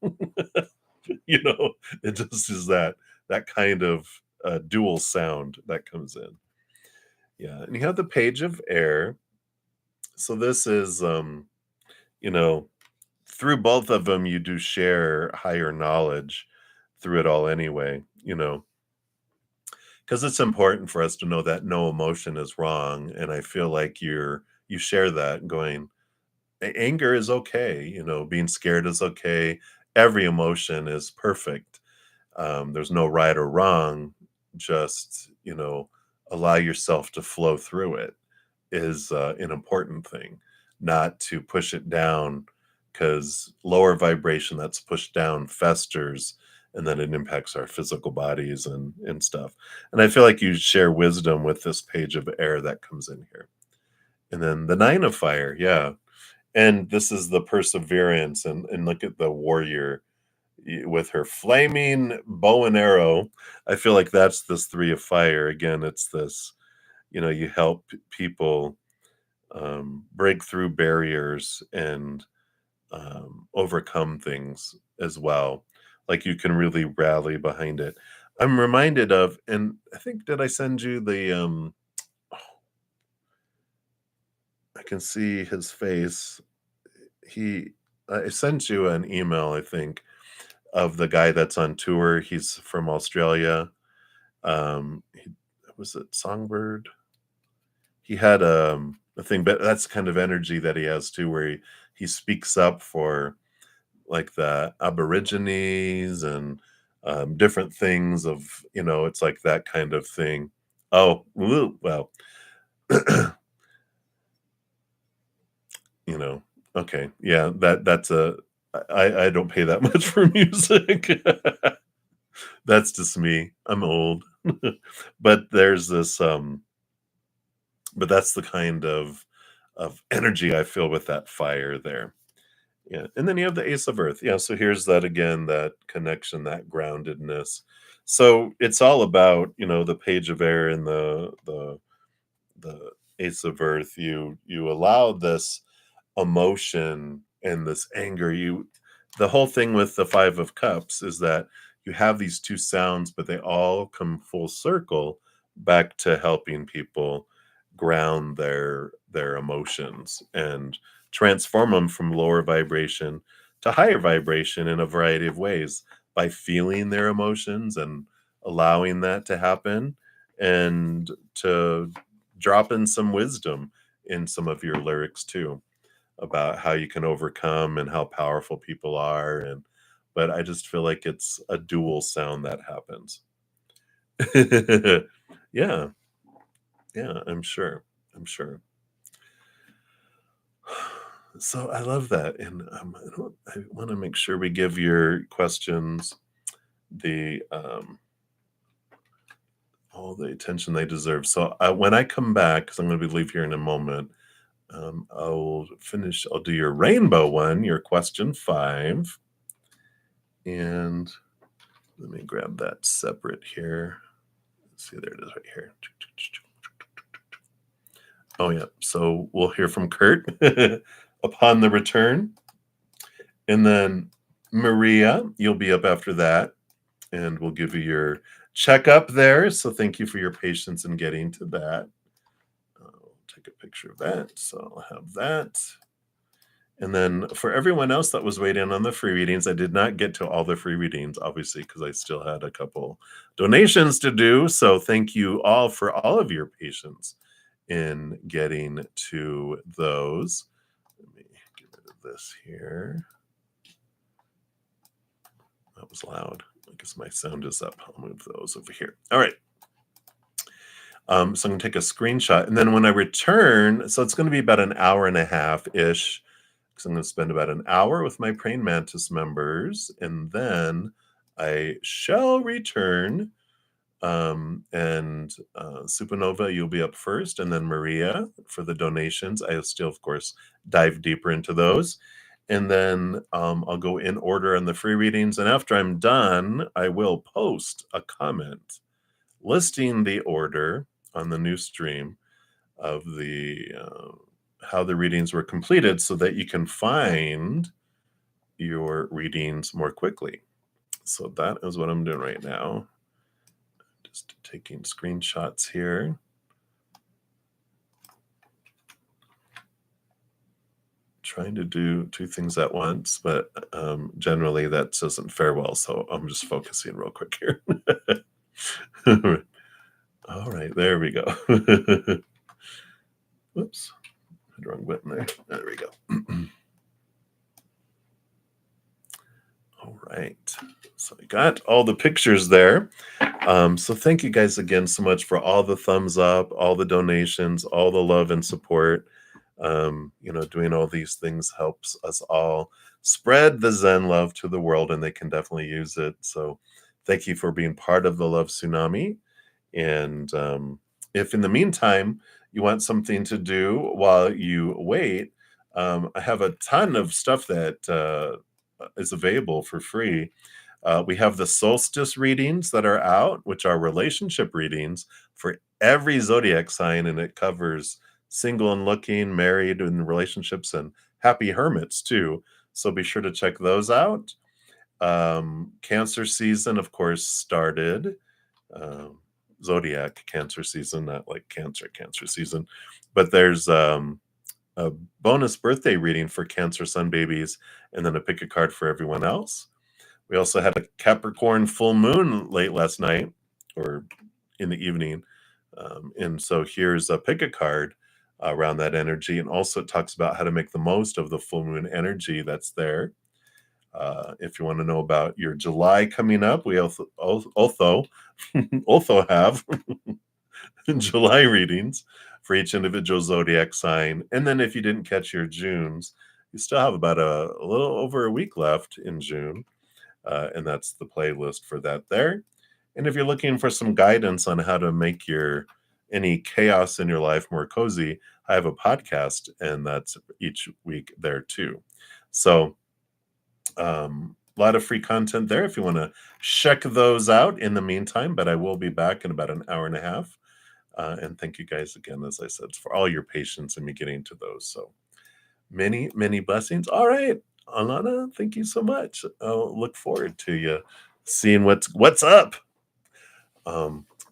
You know, it just is that kind of, dual sound that comes in. Yeah, and you have the Page of Air. So this is, you know, through both of them, you do share higher knowledge through it all anyway, because it's important for us to know that no emotion is wrong, and I feel like you share that going, Anger is okay, being scared is okay. Every emotion is perfect. There's no right or wrong. Just, allow yourself to flow through it is an important thing, not to push it down, because lower vibration that's pushed down festers, and then it impacts our physical bodies and stuff. And I feel like you share wisdom with this Page of Air that comes in here. And then the Nine of Fire, yeah, and this is the perseverance, and look at the warrior with her flaming bow and arrow. I feel like that's this Three of Fire. Again, it's this, you help people break through barriers and overcome things as well. Like you can really rally behind it. I'm reminded of, and I think, did I send you I can see his face. He, I sent you an email, I think, of the guy that's on tour. He's from Australia. He, was it Songbird? He had a thing, but that's kind of energy that he has too, where he speaks up for like the Aborigines and different things of, it's like that kind of thing. Oh, well, you know, okay, yeah, that's a, I don't pay that much for music. That's just me. I'm old. But there's this, but that's the kind of energy I feel with that fire there. Yeah, and then you have the Ace of Earth. Yeah, so here's that again, that connection, that groundedness. So it's all about, the Page of Air and the Ace of Earth. You allow this emotion and this anger. The whole thing with the Five of Cups is that you have these two sounds, but they all come full circle back to helping people ground their emotions and transform them from lower vibration to higher vibration in a variety of ways by feeling their emotions and allowing that to happen, and to drop in some wisdom in some of your lyrics too, about how you can overcome and how powerful people are, and but I just feel like it's a dual sound that happens. Yeah, yeah, I'm sure. I'm sure. So I love that, and I want to make sure we give your questions the all the attention they deserve. So when I come back, because I'm going to be leave here in a moment, I'll do your rainbow one, your question 5, and let me grab that separate here. Let's see, there it is right here. Oh, yeah. So we'll hear from Kurt upon the return. And then Maria, you'll be up after that, and we'll give you your checkup there. So thank you for your patience in getting to that. I'll take a picture of that. So I'll have that. And then for everyone else that was waiting on the free readings, I did not get to all the free readings, obviously, because I still had a couple donations to do. So thank you all for all of your patience in getting to those. Let me get rid of this here. That was loud. I guess my sound is up. I'll move those over here. All right. So I'm going to take a screenshot. And then when I return, so it's going to be about an hour and a half-ish, because I'm going to spend about an hour with my Praying Mantis members. And then I shall return. And Supernova, you'll be up first. And then Maria for the donations. I'll still, of course, dive deeper into those. And then I'll go in order on the free readings. And after I'm done, I will post a comment listing the order on the new stream of the how the readings were completed so that you can find your readings more quickly. So that is what I'm doing right now. Just taking screenshots here. Trying to do two things at once, but generally that doesn't fare well. So I'm just focusing real quick here. All right, there we go. Whoops, the wrong button there. There we go. All right, so I got all the pictures there. So thank you guys again so much for all the thumbs up, all the donations, all the love and support. Doing all these things helps us all spread the Zen love to the world, and they can definitely use it. So thank you for being part of the love tsunami. And if in the meantime you want something to do while you wait, I have a ton of stuff that is available for free. We have the solstice readings that are out, which are relationship readings for every zodiac sign, and it covers single and looking, married, and relationships, and happy hermits too. So be sure to check those out. Cancer season, of course, started. Zodiac cancer season, not like cancer season, but there's a bonus birthday reading for Cancer sun babies, and then a pick a card for everyone else. We also had a Capricorn full moon late last night or in the evening. And so here's a pick a card around that energy. And also it talks about how to make the most of the full moon energy that's there. If you want to know about your July coming up, we also have July readings for each individual zodiac sign. And then if you didn't catch your Junes, you still have about a little over a week left in June. And that's the playlist for that there. And if you're looking for some guidance on how to make any chaos in your life more cozy, I have a podcast, and that's each week there too. So a lot of free content there if you want to check those out in the meantime, but I will be back in about an hour and a half. And thank you guys again, as I said, for all your patience in me getting to those. So many, many blessings. All right, Alana, thank you so much. I'll look forward to you seeing what's up.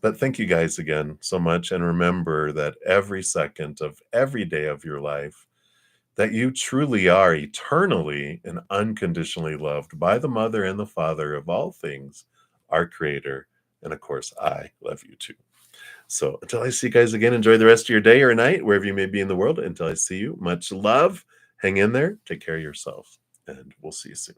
But thank you guys again so much. And remember that every second of every day of your life, that you truly are eternally and unconditionally loved by the Mother and the Father of all things, our Creator. And of course, I love you too. So until I see you guys again, enjoy the rest of your day or night, wherever you may be in the world. Until I see you, much love. Hang in there. Take care of yourself. And we'll see you soon.